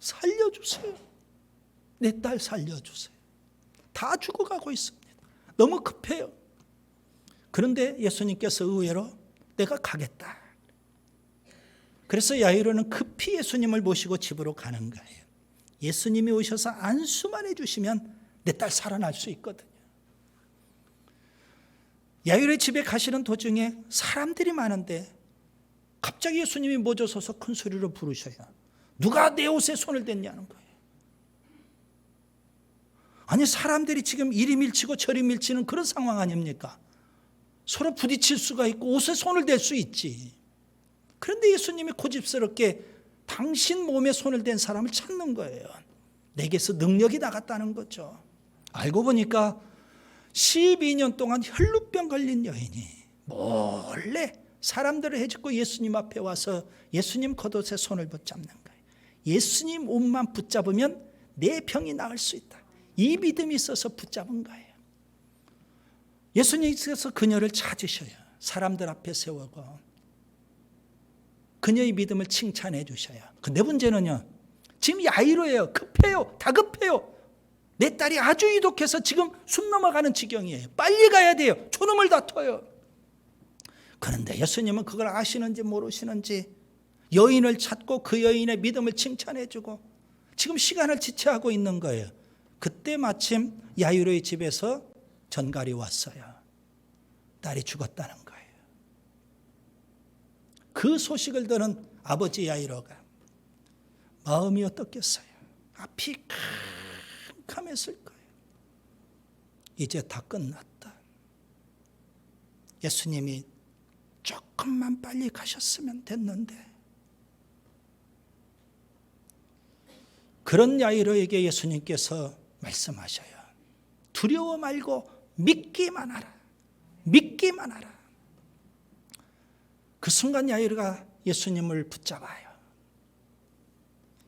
살려주세요. 내 딸 살려주세요. 다 죽어가고 있습니다. 너무 급해요. 그런데 예수님께서 의외로 내가 가겠다. 그래서 야이로는 급히 예수님을 모시고 집으로 가는 거예요. 예수님이 오셔서 안수만 해주시면 내 딸 살아날 수 있거든요. 야이로의 집에 가시는 도중에 사람들이 많은데 갑자기 예수님이 모조 서서 큰 소리로 부르셔요. 누가 내 옷에 손을 댔냐는 거예요. 아니 사람들이 지금 이리 밀치고 저리 밀치는 그런 상황 아닙니까? 서로 부딪힐 수가 있고 옷에 손을 댈 수 있지. 그런데 예수님이 고집스럽게 당신 몸에 손을 댄 사람을 찾는 거예요. 내게서 능력이 나갔다는 거죠. 알고 보니까 12년 동안 혈루병 걸린 여인이 몰래 사람들을 해집고 예수님 앞에 와서 예수님 겉옷에 손을 붙잡는 거예요. 예수님 옷만 붙잡으면 내 병이 나을 수 있다. 이 믿음이 있어서 붙잡은 거예요. 예수님께서 그녀를 찾으셔요. 사람들 앞에 세우고 그녀의 믿음을 칭찬해 주셔요. 근데 문제는요. 지금 야이로예요. 급해요. 다급해요. 내 딸이 아주 이독해서 지금 숨 넘어가는 지경이에요. 빨리 가야 돼요. 초놈을 다퉈요. 그런데 예수님은 그걸 아시는지 모르시는지 여인을 찾고 그 여인의 믿음을 칭찬해 주고 지금 시간을 지체하고 있는 거예요. 그때 마침 야이로의 집에서 전갈이 왔어요. 딸이 죽었다는 거예요. 그 소식을 들은 아버지 야이로가 마음이 어떻겠어요? 앞이 캄캄했을 거예요. 이제 다 끝났다. 예수님이 조금만 빨리 가셨으면 됐는데. 그런 야이로에게 예수님께서 말씀하셔요. 두려워 말고 믿기만 하라. 믿기만 하라. 그 순간 야이로가 예수님을 붙잡아요.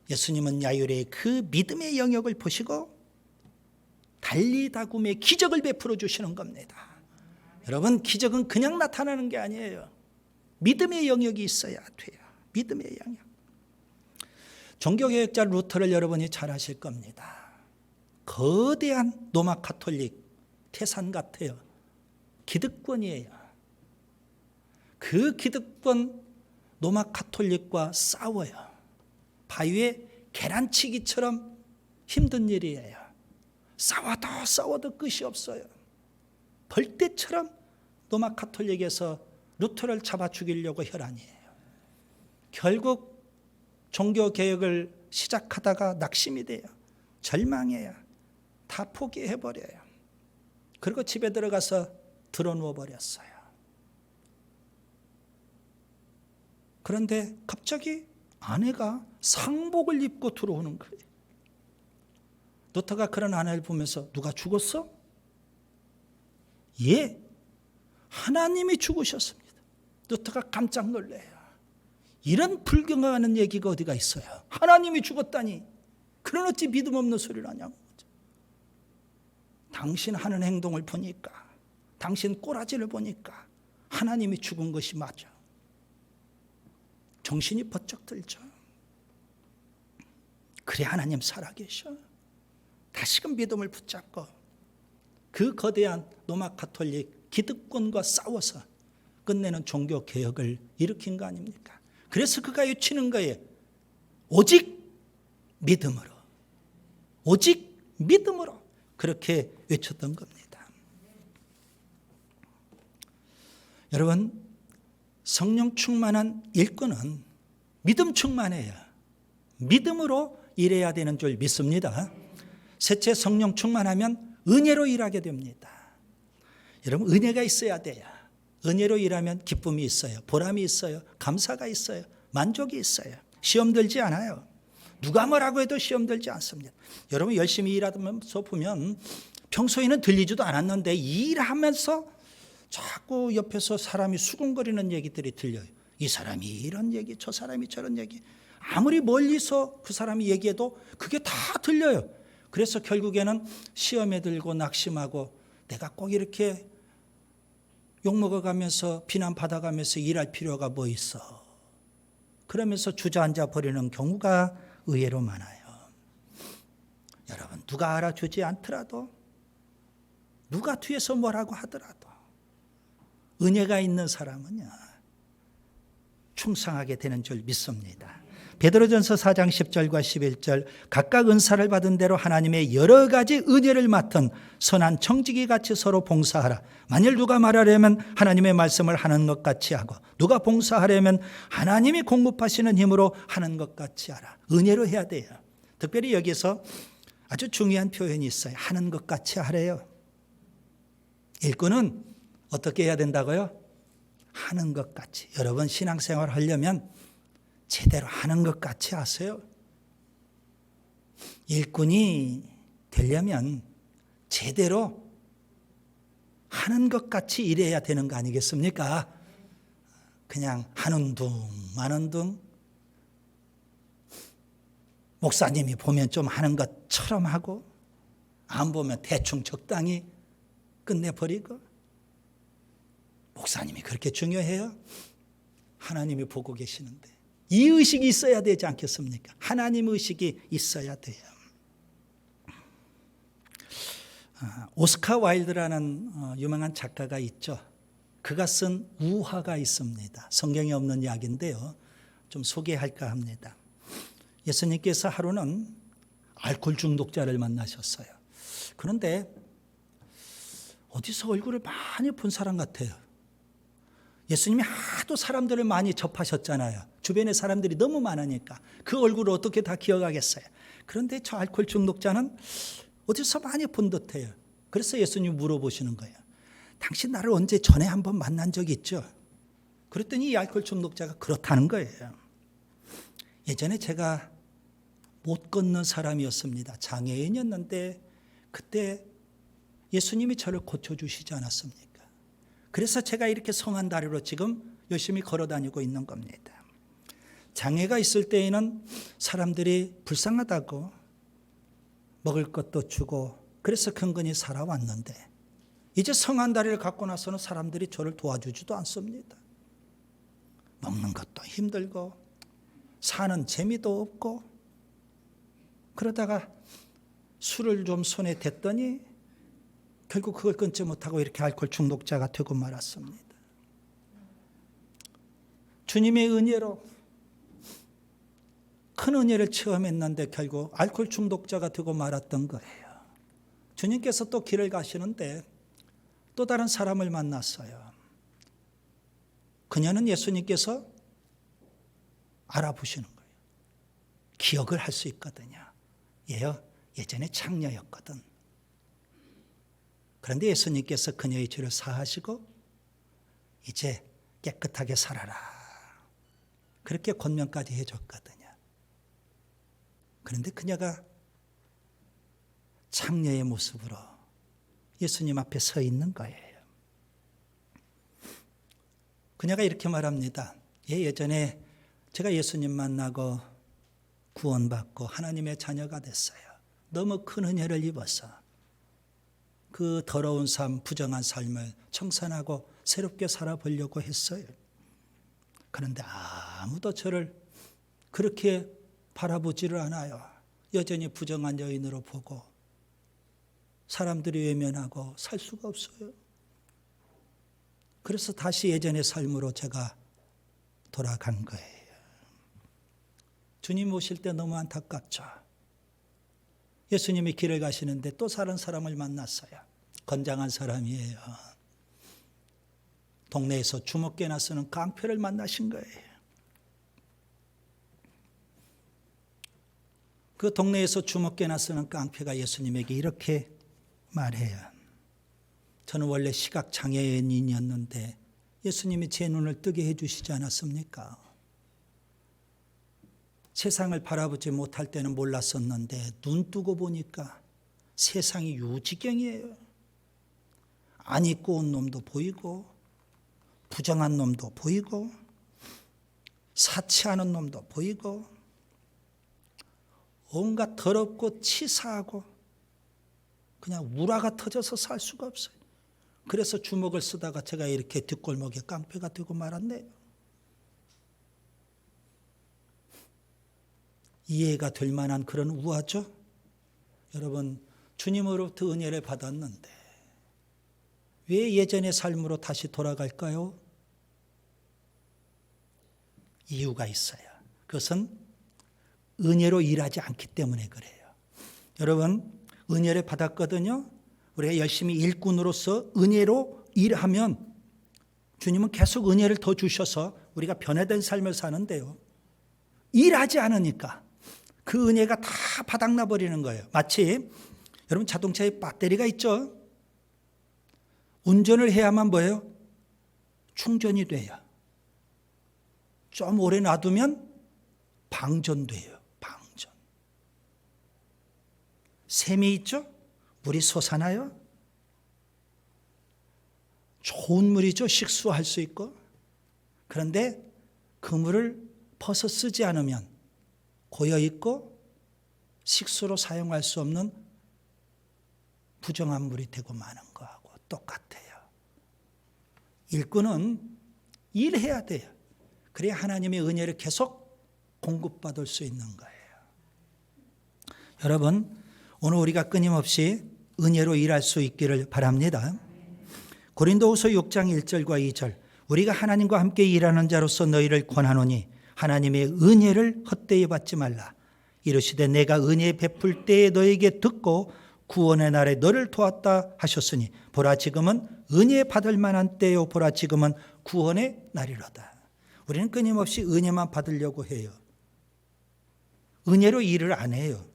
예수님은 야이로의 그 믿음의 영역을 보시고 달리다굼의 기적을 베풀어 주시는 겁니다. 여러분, 기적은 그냥 나타나는 게 아니에요. 믿음의 영역이 있어야 돼요. 믿음의 영역. 종교개혁자 루터를 여러분이 잘 아실 겁니다. 거대한 로마 가톨릭 태산 같아요. 기득권이에요. 그 기득권 로마 가톨릭과 싸워요. 바위에 계란치기처럼 힘든 일이에요. 싸워도 끝이 없어요. 벌떼처럼 로마 가톨릭에서 루터를 잡아 죽이려고 혈안이에요. 결국 종교개혁을 시작하다가 낙심이 돼요. 절망해요. 다 포기해버려요. 그리고 집에 들어가서 드러누워 버렸어요. 그런데 갑자기 아내가 상복을 입고 들어오는 거예요. 루터가 그런 아내를 보면서 누가 죽었어? 예, 하나님이 죽으셨습니다. 루터가 깜짝 놀래요. 이런 불경하는 얘기가 어디가 있어요? 하나님이 죽었다니. 그런 어찌 믿음 없는 소리를 하냐고. 당신 하는 행동을 보니까, 당신 꼬라지를 보니까 하나님이 죽은 것이 맞아. 정신이 번쩍 들죠. 그래, 하나님 살아계셔. 다시금 믿음을 붙잡고 그 거대한 로마 가톨릭 기득권과 싸워서 끝내는 종교 개혁을 일으킨 거 아닙니까? 그래서 그가 외치는 거예요. 오직 믿음으로, 오직 믿음으로, 그렇게 외쳤던 겁니다. 여러분, 성령 충만한 일꾼은 믿음 충만해요. 믿음으로 일해야 되는 줄 믿습니다. 셋째, 성령 충만하면 은혜로 일하게 됩니다. 여러분, 은혜가 있어야 돼요. 은혜로 일하면 기쁨이 있어요. 보람이 있어요. 감사가 있어요. 만족이 있어요. 시험 들지 않아요. 누가 뭐라고 해도 시험 들지 않습니다. 여러분, 열심히 일하면서 보면 평소에는 들리지도 않았는데 일하면서 자꾸 옆에서 사람이 수군거리는 얘기들이 들려요. 이 사람이 이런 얘기, 저 사람이 저런 얘기. 아무리 멀리서 그 사람이 얘기해도 그게 다 들려요. 그래서 결국에는 시험에 들고 낙심하고 내가 꼭 이렇게 욕먹어가면서 비난받아가면서 일할 필요가 뭐 있어. 그러면서 주저앉아 버리는 경우가 의외로 많아요. 여러분, 누가 알아주지 않더라도, 누가 뒤에서 뭐라고 하더라도 은혜가 있는 사람은요, 충성하게 되는 줄 믿습니다. 베드로전서 4장 10절과 11절, 각각 은사를 받은 대로 하나님의 여러 가지 은혜를 맡은 선한 청지기 같이 서로 봉사하라. 만일 누가 말하려면 하나님의 말씀을 하는 것 같이 하고, 누가 봉사하려면 하나님이 공급하시는 힘으로 하는 것 같이 하라. 은혜로 해야 돼요. 특별히 여기서 아주 중요한 표현이 있어요. 하는 것 같이 하래요. 일꾼은 어떻게 해야 된다고요? 하는 것 같이. 여러분, 신앙생활 하려면 제대로 하는 것 같이 하세요. 일꾼이 되려면 제대로 하는 것 같이 일해야 되는 거 아니겠습니까? 그냥 하는 둥 마는 둥, 목사님이 보면 좀 하는 것처럼 하고 안 보면 대충 적당히 끝내버리고. 목사님이 그렇게 중요해요? 하나님이 보고 계시는데 이 의식이 있어야 되지 않겠습니까? 하나님 의식이 있어야 돼요. 오스카 와일드라는 유명한 작가가 있죠. 그가 쓴 우화가 있습니다. 성경에 없는 이야기인데요. 좀 소개할까 합니다. 예수님께서 하루는 알코올 중독자를 만나셨어요. 그런데 어디서 얼굴을 많이 본 사람 같아요. 예수님이 하도 사람들을 많이 접하셨잖아요. 주변에 사람들이 너무 많으니까 그 얼굴을 어떻게 다 기억하겠어요. 그런데 저 알코올 중독자는 어디서 많이 본 듯해요. 그래서 예수님 물어보시는 거예요. 당신 나를 언제 전에 한번 만난 적이 있죠? 그랬더니 이 알코올 중독자가 그렇다는 거예요. 예전에 제가 못 걷는 사람이었습니다. 장애인이었는데 그때 예수님이 저를 고쳐주시지 않았습니까? 그래서 제가 이렇게 성한 다리로 지금 열심히 걸어다니고 있는 겁니다. 장애가 있을 때에는 사람들이 불쌍하다고 먹을 것도 주고 그래서 근근히 살아왔는데 이제 성한 다리를 갖고 나서는 사람들이 저를 도와주지도 않습니다. 먹는 것도 힘들고 사는 재미도 없고 그러다가 술을 좀 손에 댔더니 결국 그걸 끊지 못하고 이렇게 알코올 중독자가 되고 말았습니다. 주님의 은혜로 큰 은혜를 체험했는데 결국 알코올 중독자가 되고 말았던 거예요. 주님께서 또 길을 가시는데 또 다른 사람을 만났어요. 그녀는 예수님께서 알아보시는 거예요. 기억을 할 수 있거든요. 얘요, 예전에 창녀였거든. 그런데 예수님께서 그녀의 죄를 사하시고 이제 깨끗하게 살아라. 그렇게 권면까지 해줬거든요. 그런데 그녀가 창녀의 모습으로 예수님 앞에 서 있는 거예요. 그녀가 이렇게 말합니다. 예전에 제가 예수님 만나고 구원받고 하나님의 자녀가 됐어요. 너무 큰 은혜를 입어서 그 더러운 삶, 부정한 삶을 청산하고 새롭게 살아보려고 했어요. 그런데 아무도 저를 그렇게 바라보지를 않아요. 여전히 부정한 여인으로 보고 사람들이 외면하고 살 수가 없어요. 그래서 다시 예전의 삶으로 제가 돌아간 거예요. 주님 오실 때 너무 안타깝죠. 예수님이 길을 가시는데 또 다른 사람을 만났어요. 건장한 사람이에요. 동네에서 주먹개나 쓰는 깡패를 만나신 거예요. 그 동네에서 주먹개나 쓰는 깡패가 예수님에게 이렇게 말해요. 저는 원래 시각장애인이었는데 예수님이 제 눈을 뜨게 해주시지 않았습니까? 세상을 바라보지 못할 때는 몰랐었는데 눈 뜨고 보니까 세상이 유지경이에요. 안 입고 온 놈도 보이고 부정한 놈도 보이고 사치하는 놈도 보이고 온갖 더럽고 치사하고 그냥 우라가 터져서 살 수가 없어요. 그래서 주먹을 쓰다가 제가 이렇게 뒷골목에 깡패가 되고 말았네요. 이해가 될 만한 그런 우화죠. 여러분, 주님으로부터 은혜를 받았는데 왜 예전의 삶으로 다시 돌아갈까요? 이유가 있어요. 그것은 은혜로 일하지 않기 때문에 그래요. 여러분, 은혜를 받았거든요. 우리가 열심히 일꾼으로서 은혜로 일하면 주님은 계속 은혜를 더 주셔서 우리가 변화된 삶을 사는데요. 일하지 않으니까 그 은혜가 다 바닥나 버리는 거예요. 마치 여러분 자동차에 배터리가 있죠. 운전을 해야만 뭐예요? 충전이 돼요. 좀 오래 놔두면 방전돼요. 방전. 샘이 있죠? 물이 솟아나요. 좋은 물이죠. 식수할 수 있고. 그런데 그 물을 벗어 쓰지 않으면 고여있고 식수로 사용할 수 없는 부정한 물이 되고 마는 거하고 똑같아요. 일꾼은 일해야 돼요. 그래야 하나님의 은혜를 계속 공급받을 수 있는 거예요. 여러분, 오늘 우리가 끊임없이 은혜로 일할 수 있기를 바랍니다. 고린도후서 6장 1절과 2절, 우리가 하나님과 함께 일하는 자로서 너희를 권하노니 하나님의 은혜를 헛되이 받지 말라. 이르시되 내가 은혜 베풀 때에 너에게 듣고 구원의 날에 너를 도왔다 하셨으니 보라 지금은 은혜 받을 만한 때요 보라 지금은 구원의 날이로다. 우리는 끊임없이 은혜만 받으려고 해요. 은혜로 일을 안 해요.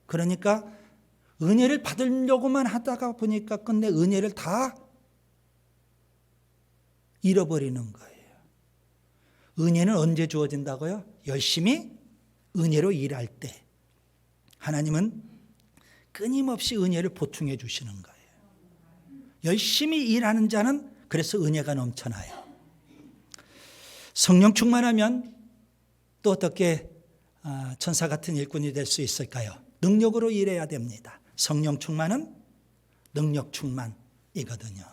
그러니까 은혜를 받으려고만 하다가 보니까 끝내 은혜를 다 잃어버리는 거예요. 은혜는 언제 주어진다고요? 열심히 은혜로 일할 때. 하나님은 끊임없이 은혜를 보충해 주시는 거예요. 열심히 일하는 자는 그래서 은혜가 넘쳐나요. 성령 충만하면 또 어떻게 천사 같은 일꾼이 될 수 있을까요? 능력으로 일해야 됩니다. 성령 충만은 능력 충만이거든요.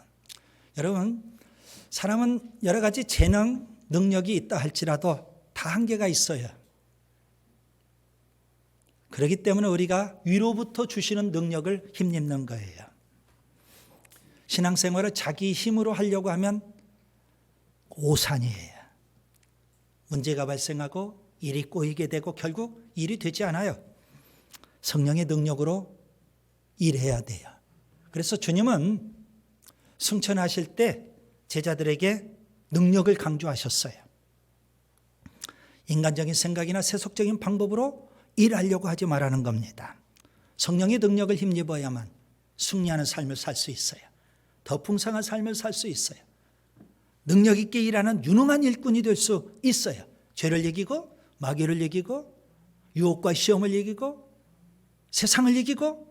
여러분, 사람은 여러 가지 재능, 능력이 있다 할지라도 다 한계가 있어요. 그렇기 때문에 우리가 위로부터 주시는 능력을 힘입는 거예요. 신앙생활을 자기 힘으로 하려고 하면 오산이에요. 문제가 발생하고 일이 꼬이게 되고 결국 일이 되지 않아요. 성령의 능력으로 일해야 돼요. 그래서 주님은 승천하실 때 제자들에게 능력을 강조하셨어요. 인간적인 생각이나 세속적인 방법으로 일하려고 하지 말라는 겁니다. 성령의 능력을 힘입어야만 승리하는 삶을 살 수 있어요. 더 풍성한 삶을 살 수 있어요. 능력 있게 일하는 유능한 일꾼이 될 수 있어요. 죄를 이기고 마귀를 이기고 유혹과 시험을 이기고 세상을 이기고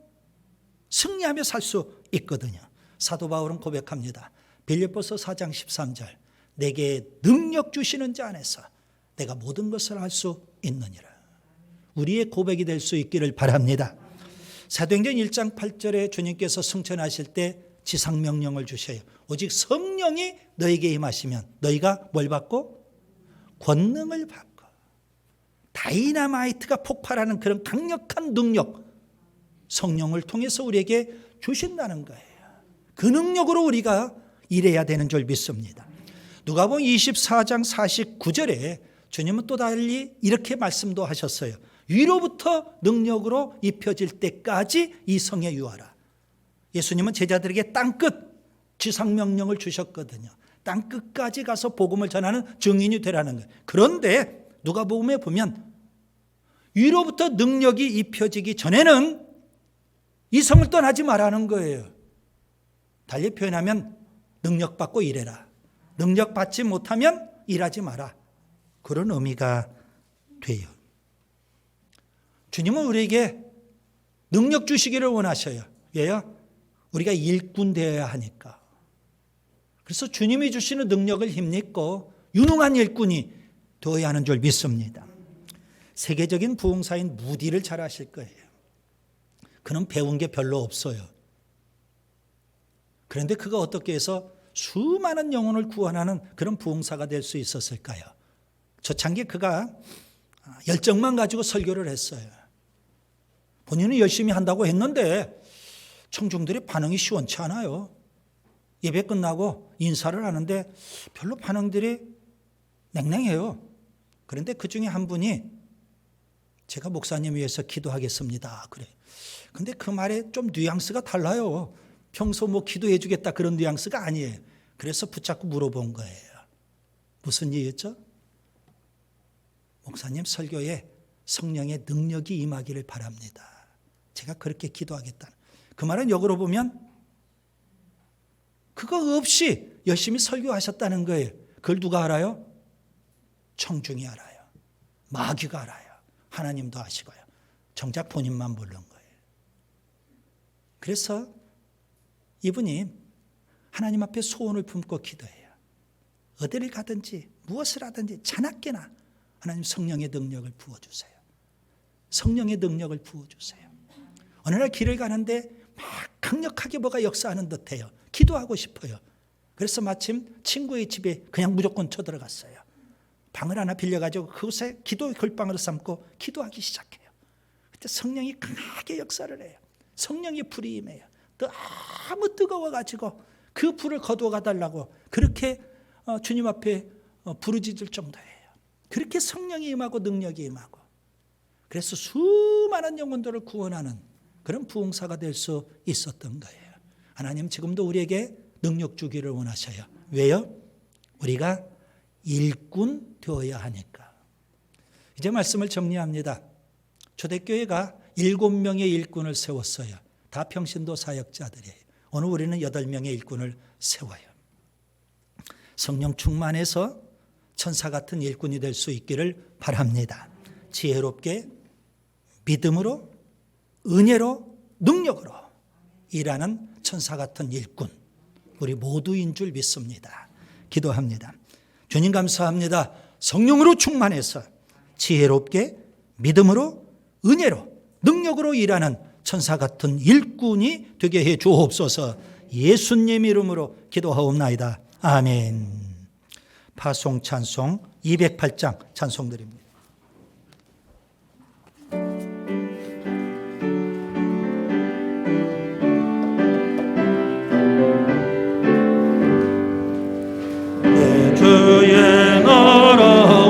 승리하며 살 수 있거든요. 사도 바울은 고백합니다. 빌립보서 4장 13절 내게 능력 주시는 자 안에서 내가 모든 것을 할 수 있느니라. 우리의 고백이 될 수 있기를 바랍니다. 사도행전 1장 8절에 주님께서 승천하실 때 지상명령을 주셔요. 오직 성령이 너에게 임하시면 너희가 뭘 받고? 권능을 받고 다이나마이트가 폭발하는 그런 강력한 능력 성령을 통해서 우리에게 주신다는 거예요. 그 능력으로 우리가 일해야 되는 줄 믿습니다. 누가복음 24장 49절에 주님은 또 달리 이렇게 말씀도 하셨어요. 위로부터 능력으로 입혀질 때까지 이 성에 유하라. 예수님은 제자들에게 땅끝 지상명령을 주셨거든요. 땅끝까지 가서 복음을 전하는 증인이 되라는 거예요. 그런데 누가복음에 보면 위로부터 능력이 입혀지기 전에는 이 성을 떠나지 말라는 거예요. 달리 표현하면 능력 받고 일해라. 능력 받지 못하면 일하지 마라. 그런 의미가 돼요. 주님은 우리에게 능력 주시기를 원하셔요. 왜요? 우리가 일꾼 되어야 하니까. 그래서 주님이 주시는 능력을 힘입고 유능한 일꾼이 되어야 하는 줄 믿습니다. 세계적인 부흥사인 무디를 잘 아실 거예요. 그는 배운 게 별로 없어요. 그런데 그가 어떻게 해서 수많은 영혼을 구원하는 그런 부흥사가 될 수 있었을까요? 초창기에 그가 열정만 가지고 설교를 했어요. 본인은 열심히 한다고 했는데 청중들의 반응이 시원치 않아요. 예배 끝나고 인사를 하는데 별로 반응들이 냉랭해요. 그런데 그 중에 한 분이 제가 목사님 위해서 기도하겠습니다. 그래. 근데 그 말에 좀 뉘앙스가 달라요. 평소 뭐 기도해 주겠다 그런 뉘앙스가 아니에요. 그래서 붙잡고 물어본 거예요. 무슨 일이었죠? 목사님 설교에 성령의 능력이 임하기를 바랍니다. 제가 그렇게 기도하겠다. 그 말은 역으로 보면 그거 없이 열심히 설교하셨다는 거예요. 그걸 누가 알아요? 청중이 알아요. 마귀가 알아요. 하나님도 아시고요. 정작 본인만 모르는 거예요. 그래서 이분이 하나님 앞에 소원을 품고 기도해요. 어디를 가든지 무엇을 하든지 자나깨나 하나님 성령의 능력을 부어주세요. 성령의 능력을 부어주세요. 어느 날 길을 가는데 막 강력하게 뭐가 역사하는 듯해요. 기도하고 싶어요. 그래서 마침 친구의 집에 그냥 무조건 쳐들어갔어요. 방을 하나 빌려가지고 그곳에 기도의 걸방으로 삼고 기도하기 시작해요. 그때 성령이 강하게 역사를 해요. 성령의 불이 임해요. 너무 뜨거워가지고 그 불을 거두어 가달라고 그렇게 주님 앞에 부르짖을 정도예요. 그렇게 성령이 임하고 능력이 임하고 그래서 수많은 영혼들을 구원하는 그런 부흥사가 될 수 있었던 거예요. 하나님 지금도 우리에게 능력 주기를 원하셔요. 왜요? 우리가 일꾼 되어야 하니까. 이제 말씀을 정리합니다. 초대교회가 7명의 일꾼을 세웠어요. 다 평신도 사역자들이에요. 오늘 우리는 8명의 일꾼을 세워요. 성령 충만해서 천사 같은 일꾼이 될 수 있기를 바랍니다. 지혜롭게 믿음으로 은혜로 능력으로 일하는 천사 같은 일꾼 우리 모두인 줄 믿습니다. 기도합니다. 주님 감사합니다. 성령으로 충만해서 지혜롭게 믿음으로 은혜로 능력으로 일하는 천사 같은 일꾼이 되게 해 주옵소서. 예수님 이름으로 기도하옵나이다. 아멘. 파송 찬송 208장 찬송드립니다. 주의 나라와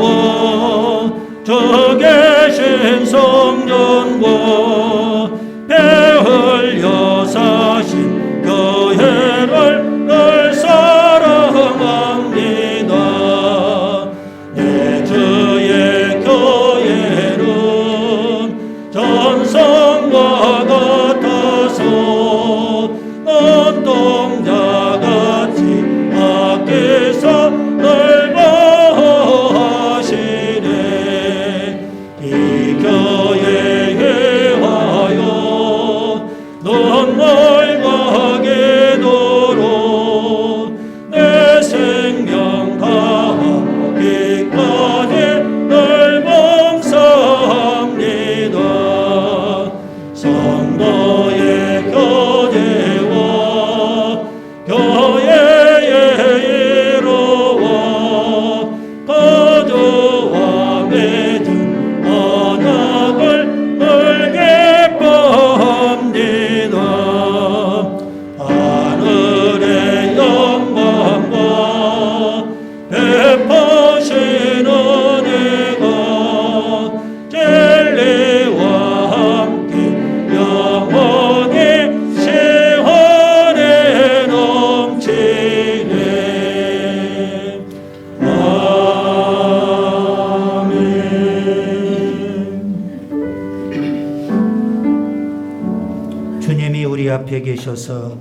되셔서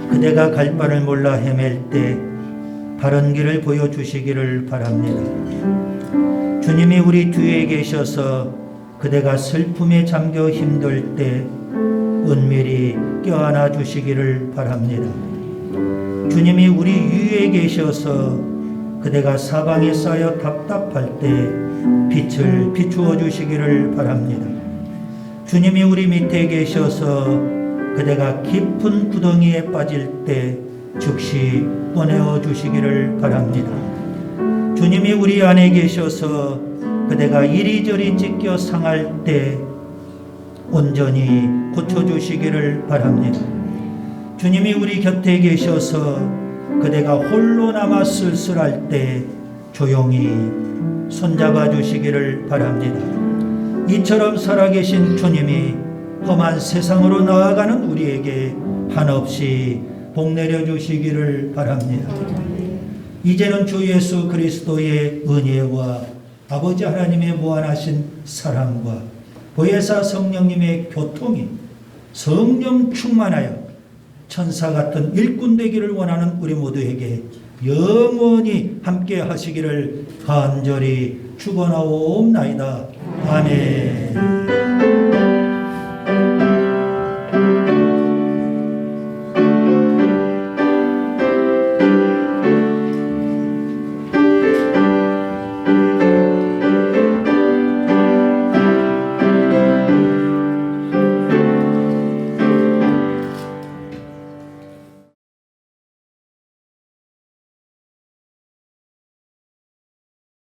그대가 갈 바를 몰라 헤맬 때 바른 길을 보여주시기를 바랍니다. 주님이 우리 뒤에 계셔서 그대가 슬픔에 잠겨 힘들 때 은밀히 껴안아 주시기를 바랍니다. 주님이 우리 위에 계셔서 그대가 사방에 쌓여 답답할 때 빛을 비추어 주시기를 바랍니다. 주님이 우리 밑에 계셔서 그대가 깊은 구덩이에 빠질 때 즉시 꺼내어 주시기를 바랍니다. 주님이 우리 안에 계셔서 그대가 이리저리 찢겨 상할 때 온전히 고쳐주시기를 바랍니다. 주님이 우리 곁에 계셔서 그대가 홀로 남아 쓸쓸할 때 조용히 손잡아 주시기를 바랍니다. 이처럼 살아계신 주님이 험한 세상으로 나아가는 우리에게 한없이 복 내려 주시기를 바랍니다. 이제는 주 예수 그리스도의 은혜와 아버지 하나님의 무한하신 사랑과 보혜사 성령님의 교통이 성령 충만하여 천사 같은 일꾼 되기를 원하는 우리 모두에게 영원히 함께 하시기를 간절히 축원하옵나이다. 아멘.